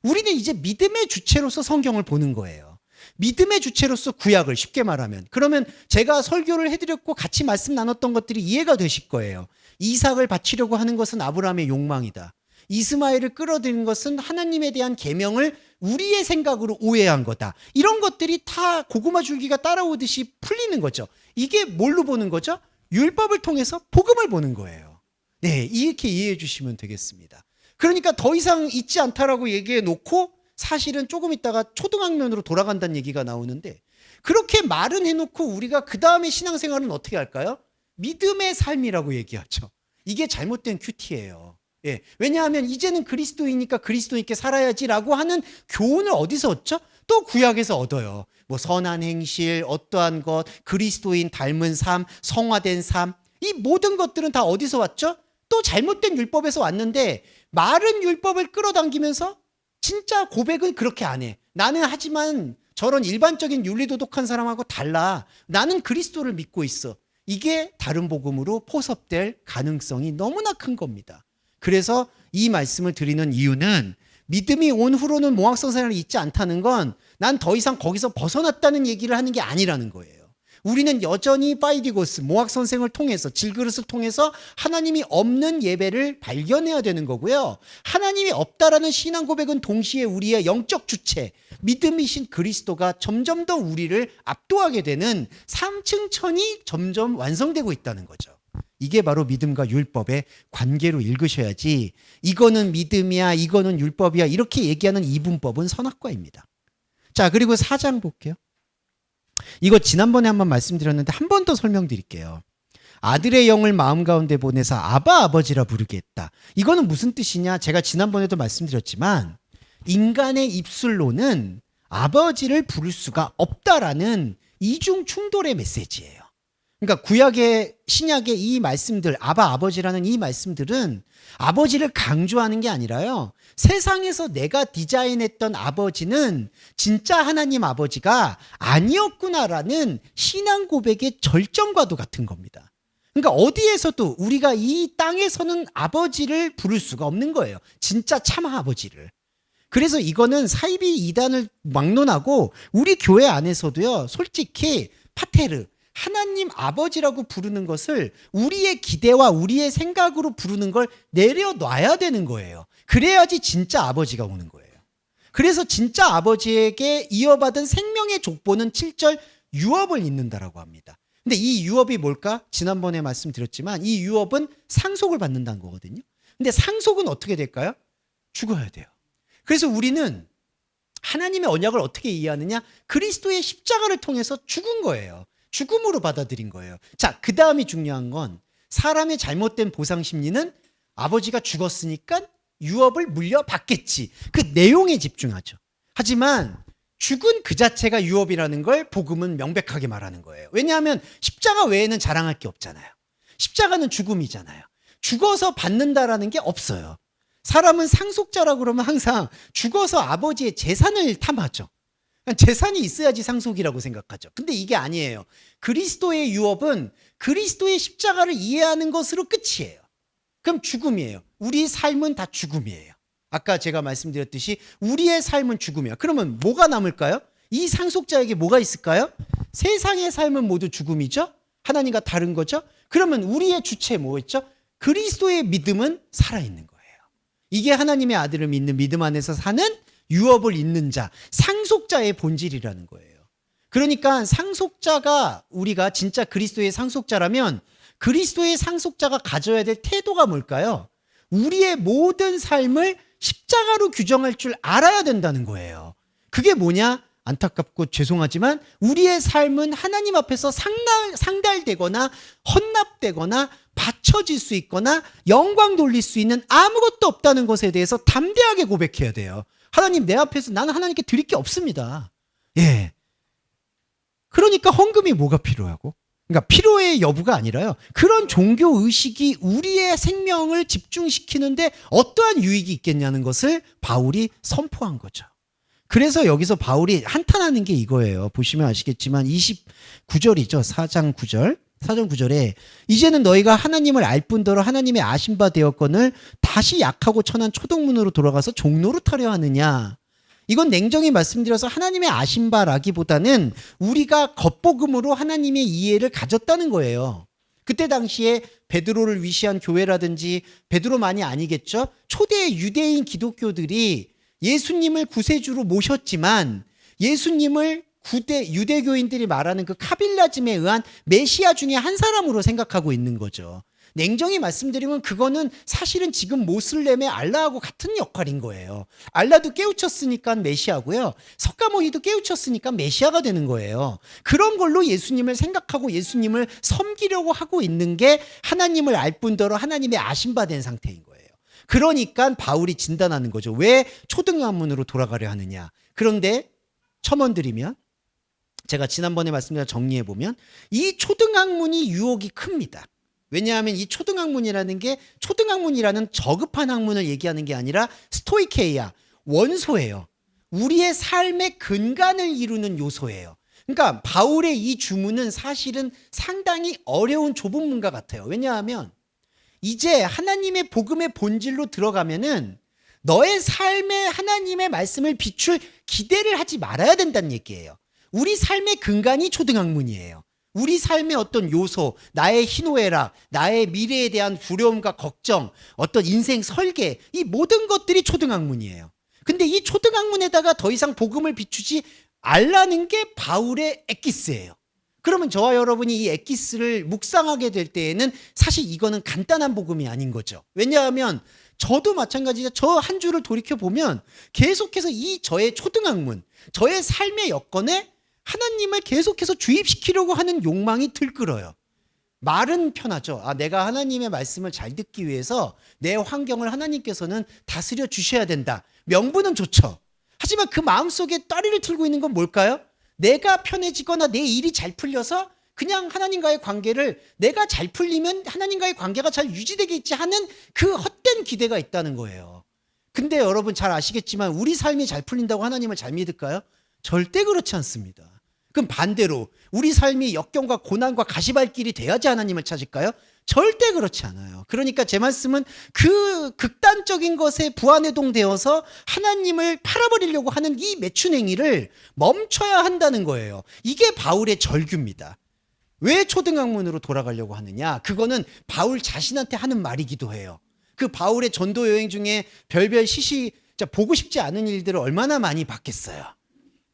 우리는 이제 믿음의 주체로서 성경을 보는 거예요. 믿음의 주체로서 구약을, 쉽게 말하면. 그러면 제가 설교를 해드렸고 같이 말씀 나눴던 것들이 이해가 되실 거예요. 이삭을 바치려고 하는 것은 아브라함의 욕망이다. 이스마엘을 끌어들인 것은 하나님에 대한 계명을 우리의 생각으로 오해한 거다. 이런 것들이 다 고구마 줄기가 따라오듯이 풀리는 거죠. 이게 뭘로 보는 거죠? 율법을 통해서 복음을 보는 거예요. 네, 이렇게 이해해 주시면 되겠습니다. 그러니까 더 이상 있지 않다라고 얘기해 놓고 사실은 조금 있다가 초등학년으로 돌아간다는 얘기가 나오는데, 그렇게 말은 해놓고 우리가 그 다음에 신앙생활은 어떻게 할까요? 믿음의 삶이라고 얘기하죠. 이게 잘못된 큐티예요. 예, 왜냐하면 이제는 그리스도이니까 그리스도인께 살아야지라고 하는 교훈을 어디서 얻죠? 또 구약에서 얻어요. 뭐 선한 행실, 어떠한 것, 그리스도인 닮은 삶, 성화된 삶, 이 모든 것들은 다 어디서 왔죠? 또 잘못된 율법에서 왔는데, 말은 율법을 끌어당기면서 진짜 고백은 그렇게 안 해. 나는 하지만 저런 일반적인 윤리도덕한 사람하고 달라. 나는 그리스도를 믿고 있어. 이게 다른 복음으로 포섭될 가능성이 너무나 큰 겁니다. 그래서 이 말씀을 드리는 이유는, 믿음이 온 후로는 몽학성생활이 있지 않다는 건 난 더 이상 거기서 벗어났다는 얘기를 하는 게 아니라는 거예요. 우리는 여전히 파이디고스, 몽학선생을 통해서, 질그릇을 통해서 하나님이 없는 예배를 발견해야 되는 거고요. 하나님이 없다라는 신앙 고백은 동시에 우리의 영적 주체, 믿음이신 그리스도가 점점 더 우리를 압도하게 되는 3층천이 점점 완성되고 있다는 거죠. 이게 바로 믿음과 율법의 관계로 읽으셔야지, 이거는 믿음이야, 이거는 율법이야, 이렇게 얘기하는 이분법은 선악과입니다. 자, 그리고 4장 볼게요. 이거 지난번에 한번 말씀드렸는데 한 번 더 설명드릴게요. 아들의 영을 마음 가운데 보내서 아바 아버지라 부르게 했다. 이거는 무슨 뜻이냐? 제가 지난번에도 말씀드렸지만, 인간의 입술로는 아버지를 부를 수가 없다라는 이중 충돌의 메시지예요. 그러니까 구약의, 신약의 이 말씀들, 아바 아버지라는 이 말씀들은 아버지를 강조하는 게 아니라요, 세상에서 내가 디자인했던 아버지는 진짜 하나님 아버지가 아니었구나라는 신앙 고백의 절정과도 같은 겁니다. 그러니까 어디에서도 우리가 이 땅에서는 아버지를 부를 수가 없는 거예요. 진짜 참 아버지를. 그래서 이거는 사이비 이단을 막론하고 우리 교회 안에서도요, 솔직히 파테르, 하나님 아버지라고 부르는 것을 우리의 기대와 우리의 생각으로 부르는 걸 내려놔야 되는 거예요. 그래야지 진짜 아버지가 오는 거예요. 그래서 진짜 아버지에게 이어받은 생명의 족보는 7절 유업을 잇는다라고 합니다. 근데 이 유업이 뭘까? 지난번에 말씀드렸지만 이 유업은 상속을 받는다는 거거든요. 근데 상속은 어떻게 될까요? 죽어야 돼요. 그래서 우리는 하나님의 언약을 어떻게 이해하느냐? 그리스도의 십자가를 통해서 죽은 거예요. 죽음으로 받아들인 거예요. 자, 그 다음이 중요한 건, 사람의 잘못된 보상 심리는 아버지가 죽었으니까 유업을 물려받겠지, 그 내용에 집중하죠. 하지만 죽은 그 자체가 유업이라는 걸 복음은 명백하게 말하는 거예요. 왜냐하면 십자가 외에는 자랑할 게 없잖아요. 십자가는 죽음이잖아요. 죽어서 받는다라는 게 없어요. 사람은 상속자라고 그러면 항상 죽어서 아버지의 재산을 탐하죠. 재산이 있어야지 상속이라고 생각하죠. 근데 이게 아니에요. 그리스도의 유업은 그리스도의 십자가를 이해하는 것으로 끝이에요. 그럼 죽음이에요. 우리 삶은 다 죽음이에요. 아까 제가 말씀드렸듯이 우리의 삶은 죽음이에요. 그러면 뭐가 남을까요? 이 상속자에게 뭐가 있을까요? 세상의 삶은 모두 죽음이죠. 하나님과 다른 거죠. 그러면 우리의 주체 뭐였죠? 그리스도의 믿음은 살아있는 거예요. 이게 하나님의 아들을 믿는 믿음 안에서 사는 유업을 잇는 자, 상속자의 본질이라는 거예요. 그러니까 상속자가, 우리가 진짜 그리스도의 상속자라면 그리스도의 상속자가 가져야 될 태도가 뭘까요? 우리의 모든 삶을 십자가로 규정할 줄 알아야 된다는 거예요. 그게 뭐냐? 안타깝고 죄송하지만 우리의 삶은 하나님 앞에서 상달되거나 헌납되거나 바쳐질 수 있거나 영광 돌릴 수 있는 아무것도 없다는 것에 대해서 담대하게 고백해야 돼요. 하나님 내 앞에서 나는 하나님께 드릴 게 없습니다. 예. 그러니까 헌금이 뭐가 필요하고? 그러니까 필요의 여부가 아니라요. 그런 종교 의식이 우리의 생명을 집중시키는데 어떠한 유익이 있겠냐는 것을 바울이 선포한 거죠. 그래서 여기서 바울이 한탄하는 게 이거예요. 보시면 아시겠지만 29절이죠. 4장 9절. 4장 9절에 이제는 너희가 하나님을 알 뿐더러 하나님의 아신 바 되었거늘 다시 약하고 천한 초동문으로 돌아가서 종노릇하려 하느냐. 이건 냉정히 말씀드려서 하나님의 아신 바라기보다는 우리가 겉보금으로 하나님의 이해를 가졌다는 거예요. 그때 당시에 베드로를 위시한 교회라든지 베드로만이 아니겠죠. 초대 유대인 기독교들이 예수님을 구세주로 모셨지만 예수님을 유대교인들이 말하는 그 카빌라즘에 의한 메시아 중에 한 사람으로 생각하고 있는 거죠. 냉정히 말씀드리면 그거는 사실은 지금 모슬렘의 알라하고 같은 역할인 거예요. 알라도 깨우쳤으니까 메시아고요. 석가모니도 깨우쳤으니까 메시아가 되는 거예요. 그런 걸로 예수님을 생각하고 예수님을 섬기려고 하고 있는 게 하나님을 알 뿐더러 하나님의 아신 바 된 상태인 거예요. 그러니까 바울이 진단하는 거죠. 왜 초등학문으로 돌아가려 하느냐. 그런데 첨언드리면 제가 지난번에 말씀드린 정리해보면 이 초등학문이 유혹이 큽니다. 왜냐하면 이 초등학문이라는 게 초등학문이라는 저급한 학문을 얘기하는 게 아니라 스토이케이아, 원소예요. 우리의 삶의 근간을 이루는 요소예요. 그러니까 바울의 이 주문은 사실은 상당히 어려운 좁은 문과 같아요. 왜냐하면 이제 하나님의 복음의 본질로 들어가면은 너의 삶에 하나님의 말씀을 비출 기대를 하지 말아야 된다는 얘기예요. 우리 삶의 근간이 초등학문이에요. 우리 삶의 어떤 요소, 나의 희노애락, 나의 미래에 대한 두려움과 걱정, 어떤 인생 설계, 이 모든 것들이 초등학문이에요. 근데 이 초등학문에다가 더 이상 복음을 비추지 말라는 게 바울의 엑기스예요. 그러면 저와 여러분이 이 엑기스를 묵상하게 될 때에는 사실 이거는 간단한 복음이 아닌 거죠. 왜냐하면 저도 마찬가지죠. 저 한 주를 돌이켜보면 계속해서 이 저의 초등학문, 저의 삶의 여건에 하나님을 계속해서 주입시키려고 하는 욕망이 들끓어요. 말은 편하죠. 내가 하나님의 말씀을 잘 듣기 위해서 내 환경을 하나님께서는 다스려 주셔야 된다. 명분은 좋죠. 하지만 그 마음속에 따리를 틀고 있는 건 뭘까요? 내가 편해지거나 내 일이 잘 풀려서 그냥 하나님과의 관계를 내가 잘 풀리면 하나님과의 관계가 잘 유지되겠지 하는 그 헛된 기대가 있다는 거예요. 근데 여러분 잘 아시겠지만 우리 삶이 잘 풀린다고 하나님을 잘 믿을까요? 절대 그렇지 않습니다. 그럼 반대로 우리 삶이 역경과 고난과 가시밭길이 돼야지 하나님을 찾을까요? 절대 그렇지 않아요. 그러니까 제 말씀은 그 극단적인 것에 부안해동되어서 하나님을 팔아버리려고 하는 이 매춘 행위를 멈춰야 한다는 거예요. 이게 바울의 절규입니다. 왜 초등학문으로 돌아가려고 하느냐? 그거는 바울 자신한테 하는 말이기도 해요. 그 바울의 전도 여행 중에 별별 보고 싶지 않은 일들을 얼마나 많이 봤겠어요.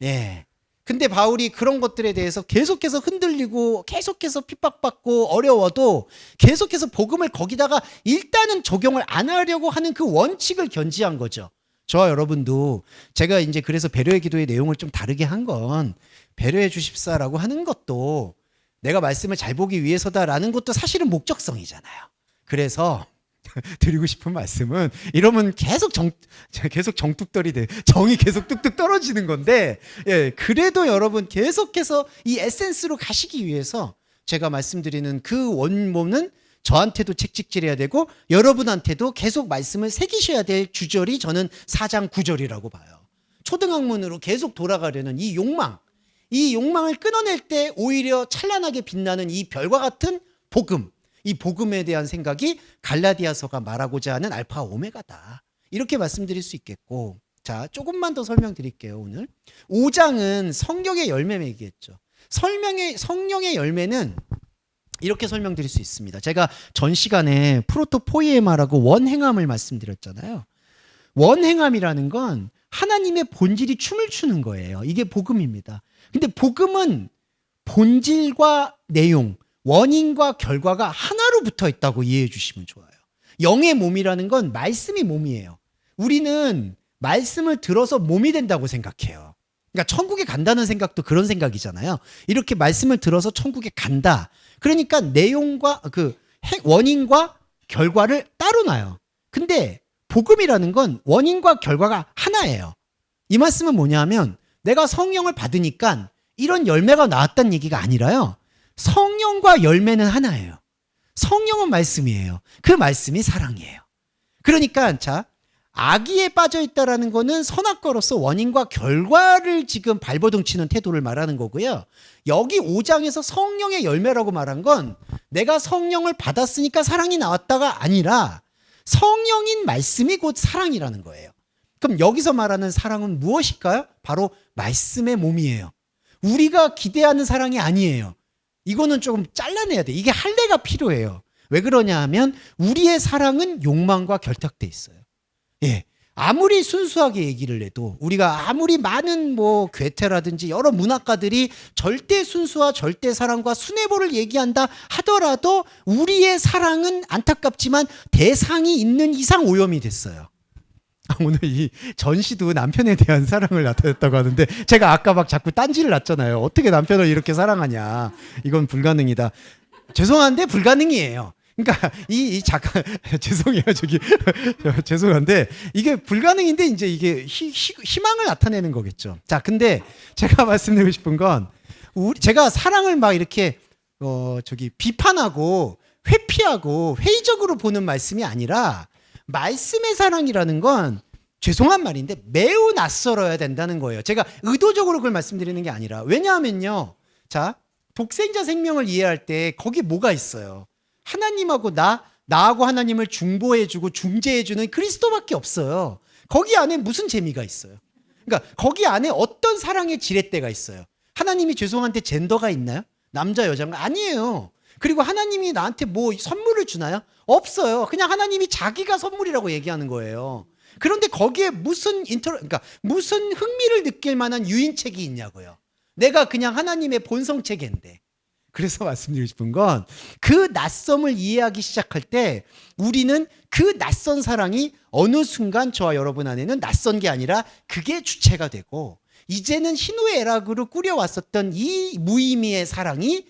예. 근데 바울이 그런 것들에 대해서 계속해서 흔들리고 계속해서 핍박받고 어려워도 계속해서 복음을 거기다가 일단은 적용을 안 하려고 하는 그 원칙을 견지한 거죠. 저와 여러분도 제가 이제 그래서 배려의 기도의 내용을 좀 다르게 한 건 배려해 주십사라고 하는 것도 내가 말씀을 잘 보기 위해서다라는 것도 사실은 목적성이잖아요. 그래서 드리고 싶은 말씀은 이러면 계속 정뚝떨이 돼. 정이 계속 뚝뚝 떨어지는 건데, 예, 그래도 여러분 계속해서 이 에센스로 가시기 위해서 제가 말씀드리는 그 원문은 저한테도 책찍질해야 되고 여러분한테도 계속 말씀을 새기셔야 될 주절이 저는 4장 9절이라고 봐요. 초등학문으로 계속 돌아가려는 이 욕망을 끊어낼 때 오히려 찬란하게 빛나는 이 별과 같은 복음, 이 복음에 대한 생각이 갈라디아서가 말하고자 하는 알파 오메가다. 이렇게 말씀드릴 수 있겠고, 자, 조금만 더 설명드릴게요. 오늘 5장은 성경의 열매 얘기했죠. 성령의 열매는 이렇게 설명드릴 수 있습니다. 제가 전 시간에 프로토포이에마라고 원행함을 말씀드렸잖아요. 원행함이라는 건 하나님의 본질이 춤을 추는 거예요. 이게 복음입니다. 근데 복음은 본질과 내용, 원인과 결과가 하나로 붙어 있다고 이해해 주시면 좋아요. 영의 몸이라는 건 말씀이 몸이에요. 우리는 말씀을 들어서 몸이 된다고 생각해요. 그러니까 천국에 간다는 생각도 그런 생각이잖아요. 이렇게 말씀을 들어서 천국에 간다. 그러니까 내용과 원인과 결과를 따로 놔요. 근데 복음이라는 건 원인과 결과가 하나예요. 이 말씀은 뭐냐면 내가 성령을 받으니까 이런 열매가 나왔다는 얘기가 아니라요. 성령과 열매는 하나예요. 성령은 말씀이에요. 그 말씀이 사랑이에요. 그러니까 자, 악의에 빠져 있다라는 거는 선악과로서 원인과 결과를 지금 발버둥 치는 태도를 말하는 거고요. 여기 5장에서 성령의 열매라고 말한 건 내가 성령을 받았으니까 사랑이 나왔다가 아니라 성령인 말씀이 곧 사랑이라는 거예요. 그럼 여기서 말하는 사랑은 무엇일까요? 바로 말씀의 몸이에요. 우리가 기대하는 사랑이 아니에요. 이거는 조금 잘라내야 돼. 이게 할례가 필요해요. 왜 그러냐 하면 우리의 사랑은 욕망과 결탁돼 있어요. 예. 아무리 순수하게 얘기를 해도 우리가 아무리 많은 뭐 괴테라든지 여러 문학가들이 절대 순수와 절대 사랑과 순애보를 얘기한다 하더라도 우리의 사랑은 안타깝지만 대상이 있는 이상 오염이 됐어요. 오늘 이 전시도 남편에 대한 사랑을 나타냈다고 하는데 제가 아까 막 자꾸 딴지를 났잖아요. 어떻게 남편을 이렇게 사랑하냐. 이건 불가능이다. 죄송한데 불가능이에요. 그러니까 이 작가 죄송해요 저기 죄송한데 이게 불가능인데 이제 이게 희망을 나타내는 거겠죠. 자, 근데 제가 말씀드리고 싶은 건 제가 사랑을 막 이렇게 저기 비판하고 회피하고 회의적으로 보는 말씀이 아니라 말씀의 사랑이라는 건 죄송한 말인데 매우 낯설어야 된다는 거예요. 제가 의도적으로 그걸 말씀드리는 게 아니라 왜냐하면요. 자, 독생자 생명을 이해할 때 거기 뭐가 있어요? 하나님하고 나하고 하나님을 중보해주고 중재해주는 그리스도밖에 없어요. 거기 안에 무슨 재미가 있어요? 그러니까 거기 안에 어떤 사랑의 지렛대가 있어요? 하나님이 죄송한데 젠더가 있나요? 남자 여자가 아니에요. 그리고 하나님이 나한테 뭐 선물을 주나요? 없어요. 그냥 하나님이 자기가 선물이라고 얘기하는 거예요. 그런데 거기에 그러니까 무슨 흥미를 느낄 만한 유인책이 있냐고요. 내가 그냥 하나님의 본성체계인데. 그래서 말씀드리고 싶은 건 그 낯섦을 이해하기 시작할 때 우리는 그 낯선 사랑이 어느 순간 저와 여러분 안에는 낯선 게 아니라 그게 주체가 되고 이제는 희노의 애락으로 꾸려왔었던 이 무의미의 사랑이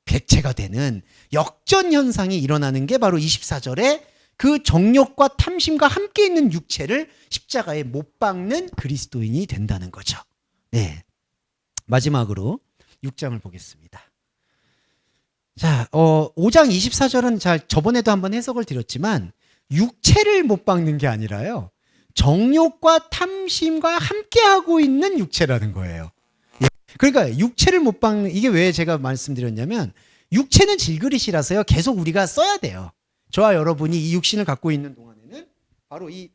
백체가 되는 역전 현상이 일어나는 게 바로 24절에 그 정욕과 탐심과 함께 있는 육체를 십자가에 못 박는 그리스도인이 된다는 거죠. 네. 마지막으로 6장을 보겠습니다. 자, 5장 24절은 저번에도 한번 해석을 드렸지만 육체를 못 박는 게 아니라요. 정욕과 탐심과 함께하고 있는 육체라는 거예요. 그러니까 육체를 못 박는 이게 왜 제가 말씀드렸냐면 육체는 질그릇이라서요. 계속 우리가 써야 돼요. 저와 여러분이 이 육신을 갖고 있는 동안에는 바로 이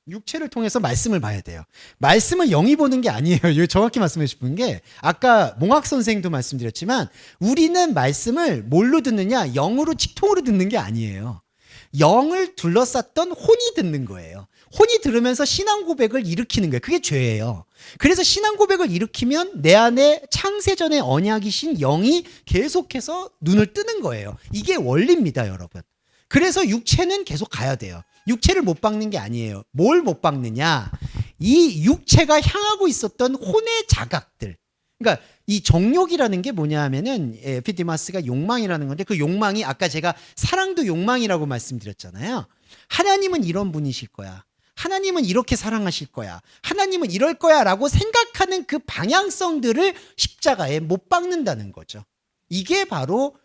육체를 통해서 말씀을 봐야 돼요. 말씀을 영이 보는 게 아니에요. 이거 정확히 말씀해 싶은 게 아까 몽학 선생도 말씀드렸지만 우리는 말씀을 뭘로 듣느냐? 영으로 직통으로 듣는 게 아니에요. 영을 둘러쌌던 혼이 듣는 거예요. 혼이 들으면서 신앙 고백을 일으키는 거예요. 그게 죄예요. 그래서 신앙 고백을 일으키면 내 안에 창세전의 언약이신 영이 계속해서 눈을 뜨는 거예요. 이게 원리입니다, 여러분. 그래서 육체는 계속 가야 돼요. 육체를 못 박는 게 아니에요. 뭘 못 박느냐? 이 육체가 향하고 있었던 혼의 자각들. 그러니까 이 정욕이라는 게 뭐냐 하면은 에피디마스가 욕망이라는 건데 그 욕망이 아까 제가 사랑도 욕망이라고 말씀드렸잖아요. 하나님은 이런 분이실 거야. 하나님은 이렇게 사랑하실 거야. 하나님은 이럴 거야 라고 생각하는 그 방향성들을 십자가에 못 박는다는 거죠. 이게 바로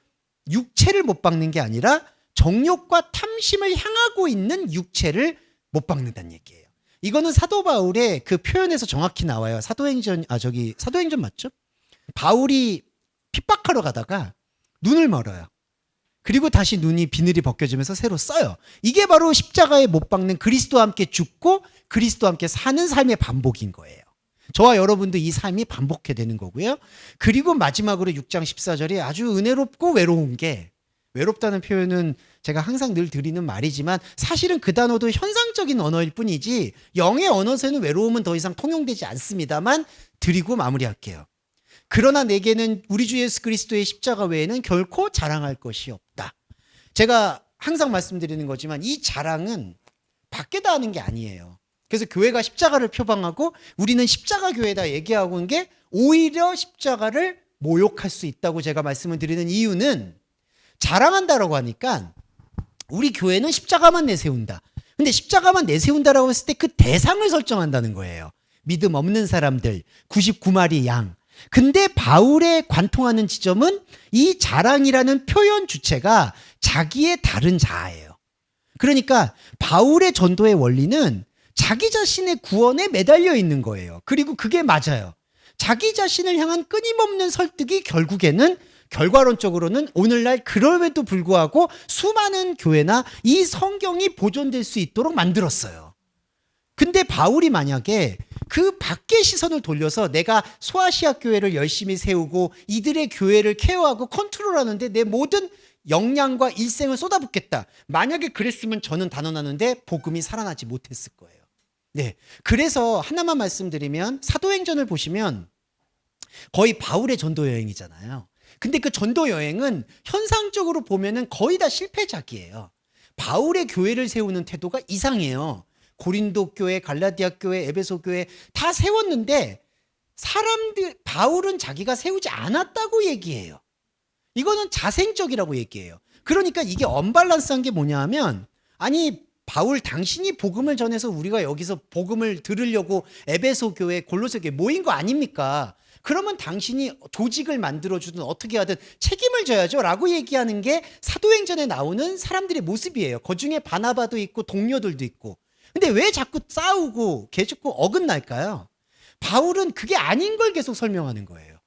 육체를 못 박는 게 아니라 정욕과 탐심을 향하고 있는 육체를 못 박는다는 얘기예요. 이거는 사도 바울의 그 표현에서 정확히 나와요. 사도행전 맞죠? 바울이 핍박하러 가다가 눈을 멀어요. 그리고 다시 비늘이 벗겨지면서 새로 써요. 이게 바로 십자가에 못 박는 그리스도와 함께 죽고 그리스도와 함께 사는 삶의 반복인 거예요. 저와 여러분도 이 삶이 반복해 되는 거고요. 그리고 마지막으로 6장 14절이 아주 은혜롭고 외로운 게 외롭다는 표현은 제가 항상 늘 드리는 말이지만 사실은 그 단어도 현상적인 언어일 뿐이지 영의 언어에서는 외로움은 더 이상 통용되지 않습니다만 드리고 마무리할게요. 그러나 내게는 우리 주 예수 그리스도의 십자가 외에는 결코 자랑할 것이 없다. 제가 항상 말씀드리는 거지만 이 자랑은 밖에다 하는 게 아니에요. 그래서 교회가 십자가를 표방하고 우리는 십자가 교회다 얘기하고 있는 게 오히려 십자가를 모욕할 수 있다고 제가 말씀을 드리는 이유는 자랑한다라고 하니까 우리 교회는 십자가만 내세운다. 근데 십자가만 내세운다라고 했을 때 그 대상을 설정한다는 거예요. 믿음 없는 사람들, 99마리 양. 근데 바울의 관통하는 지점은 이 자랑이라는 표현 주체가 자기의 다른 자아예요. 그러니까 바울의 전도의 원리는 자기 자신의 구원에 매달려 있는 거예요. 그리고 그게 맞아요. 자기 자신을 향한 끊임없는 설득이 결과론적으로는 오늘날 그럼에도 불구하고 수많은 교회나 이 성경이 보존될 수 있도록 만들었어요. 근데 바울이 만약에 그 밖의 시선을 돌려서 내가 소아시아 교회를 열심히 세우고 이들의 교회를 케어하고 컨트롤하는데 내 모든 역량과 일생을 쏟아붓겠다. 만약에 그랬으면 저는 단언하는데 복음이 살아나지 못했을 거예요. 네. 그래서 하나만 말씀드리면 사도행전을 보시면 거의 바울의 전도 여행이잖아요. 근데 그 전도 여행은 현상적으로 보면은 거의 다 실패작이에요. 바울의 교회를 세우는 태도가 이상해요. 고린도 교회, 갈라디아 교회, 에베소 교회 다 세웠는데 바울은 자기가 세우지 않았다고 얘기해요. 이거는 자생적이라고 얘기해요. 그러니까 이게 언밸런스한 게 뭐냐 하면 아니 바울 당신이 복음을 전해서 우리가 여기서 복음을 들으려고 에베소 교회, 골로새 교회 모인 거 아닙니까? 그러면 당신이 조직을 만들어주든 어떻게 하든 책임을 져야죠 라고 얘기하는 게 사도행전에 나오는 사람들의 모습이에요. 그중에 바나바도 있고 동료들도 있고. 근데 왜 자꾸 싸우고 계속 어긋날까요? 바울은 그게 아닌 걸 계속 설명하는 거예요.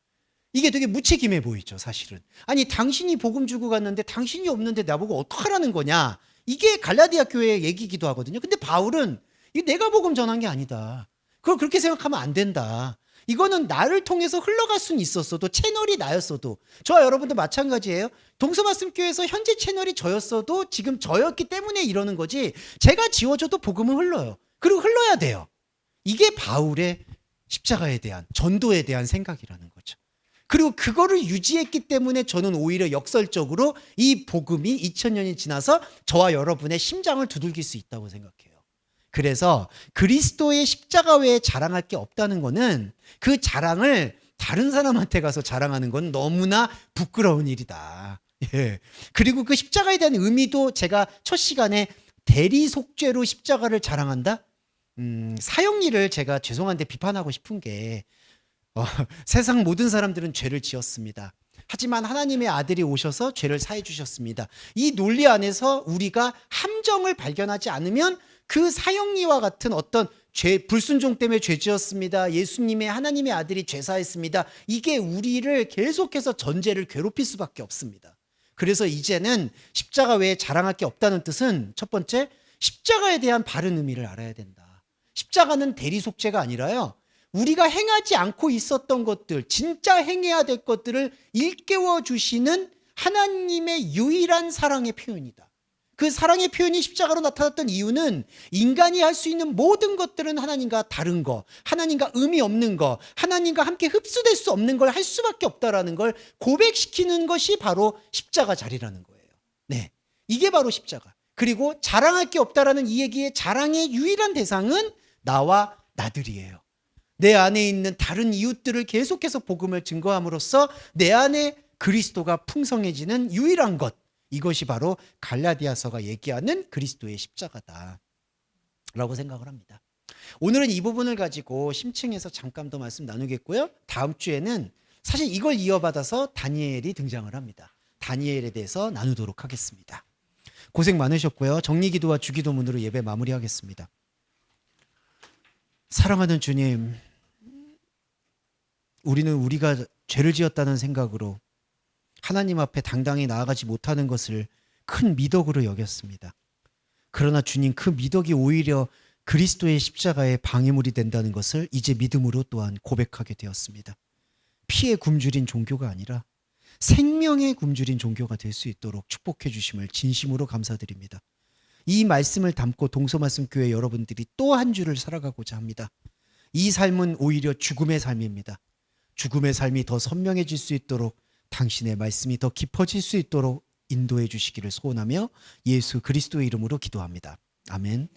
이게 되게 무책임해 보이죠, 사실은. 아니, 당신이 복음 주고 갔는데 당신이 없는데 나보고 어떡하라는 거냐? 이게 갈라디아 교회의 얘기기도 하거든요. 근데 바울은 이게 내가 복음 전한 게 아니다. 그걸 그렇게 생각하면 안 된다. 이거는 나를 통해서 흘러갈 수는 있었어도 채널이 나였어도 저와 여러분도 마찬가지예요. 동서말씀교회에서 현재 채널이 저였어도 지금 저였기 때문에 이러는 거지 제가 지워줘도 복음은 흘러요. 그리고 흘러야 돼요. 이게 바울의 십자가에 대한 전도에 대한 생각이라는 거죠. 그리고 그거를 유지했기 때문에 저는 오히려 역설적으로 이 복음이 2000년이 지나서 저와 여러분의 심장을 두들길 수 있다고 생각해요. 그래서 그리스도의 십자가 외에 자랑할 게 없다는 거는 그 자랑을 다른 사람한테 가서 자랑하는 건 너무나 부끄러운 일이다. 예. 그리고 그 십자가에 대한 의미도 제가 첫 시간에 대리속죄로 십자가를 자랑한다? 사형리를 제가 죄송한데 비판하고 싶은 게 세상 모든 사람들은 죄를 지었습니다. 하지만 하나님의 아들이 오셔서 죄를 사해 주셨습니다. 이 논리 안에서 우리가 함정을 발견하지 않으면 그 사형리와 같은 어떤 불순종 때문에 죄 지었습니다. 예수님의 하나님의 아들이 죄사했습니다. 이게 우리를 계속해서 전제를 괴롭힐 수밖에 없습니다. 그래서 이제는 십자가 외에 자랑할 게 없다는 뜻은 첫 번째, 십자가에 대한 바른 의미를 알아야 된다. 십자가는 대리속죄가 아니라요. 우리가 행하지 않고 있었던 것들, 진짜 행해야 될 것들을 일깨워 주시는 하나님의 유일한 사랑의 표현이다. 그 사랑의 표현이 십자가로 나타났던 이유는 인간이 할 수 있는 모든 것들은 하나님과 다른 거, 하나님과 의미 없는 거, 하나님과 함께 흡수될 수 없는 걸 할 수밖에 없다라는 걸 고백시키는 것이 바로 십자가 자리라는 거예요. 네, 이게 바로 십자가. 그리고 자랑할 게 없다라는 이 얘기의 자랑의 유일한 대상은 나와 나들이에요. 내 안에 있는 다른 이웃들을 계속해서 복음을 증거함으로써 내 안에 그리스도가 풍성해지는 유일한 것. 이것이 바로 갈라디아서가 얘기하는 그리스도의 십자가다 라고 생각을 합니다. 오늘은 이 부분을 가지고 심층해서 잠깐 더 말씀 나누겠고요. 다음 주에는 사실 이걸 이어받아서 다니엘이 등장을 합니다. 다니엘에 대해서 나누도록 하겠습니다. 고생 많으셨고요. 정리기도와 주기도문으로 예배 마무리하겠습니다. 사랑하는 주님, 우리는 우리가 죄를 지었다는 생각으로 하나님 앞에 당당히 나아가지 못하는 것을 큰 미덕으로 여겼습니다. 그러나 주님, 그 미덕이 오히려 그리스도의 십자가의 방해물이 된다는 것을 이제 믿음으로 또한 고백하게 되었습니다. 피에 굶주린 종교가 아니라 생명의 굶주린 종교가 될 수 있도록 축복해 주심을 진심으로 감사드립니다. 이 말씀을 담고 동서말씀교회 여러분들이 또 한 주를 살아가고자 합니다. 이 삶은 오히려 죽음의 삶입니다. 죽음의 삶이 더 선명해질 수 있도록 당신의 말씀이 더 깊어질 수 있도록 인도해 주시기를 소원하며 예수 그리스도의 이름으로 기도합니다. 아멘.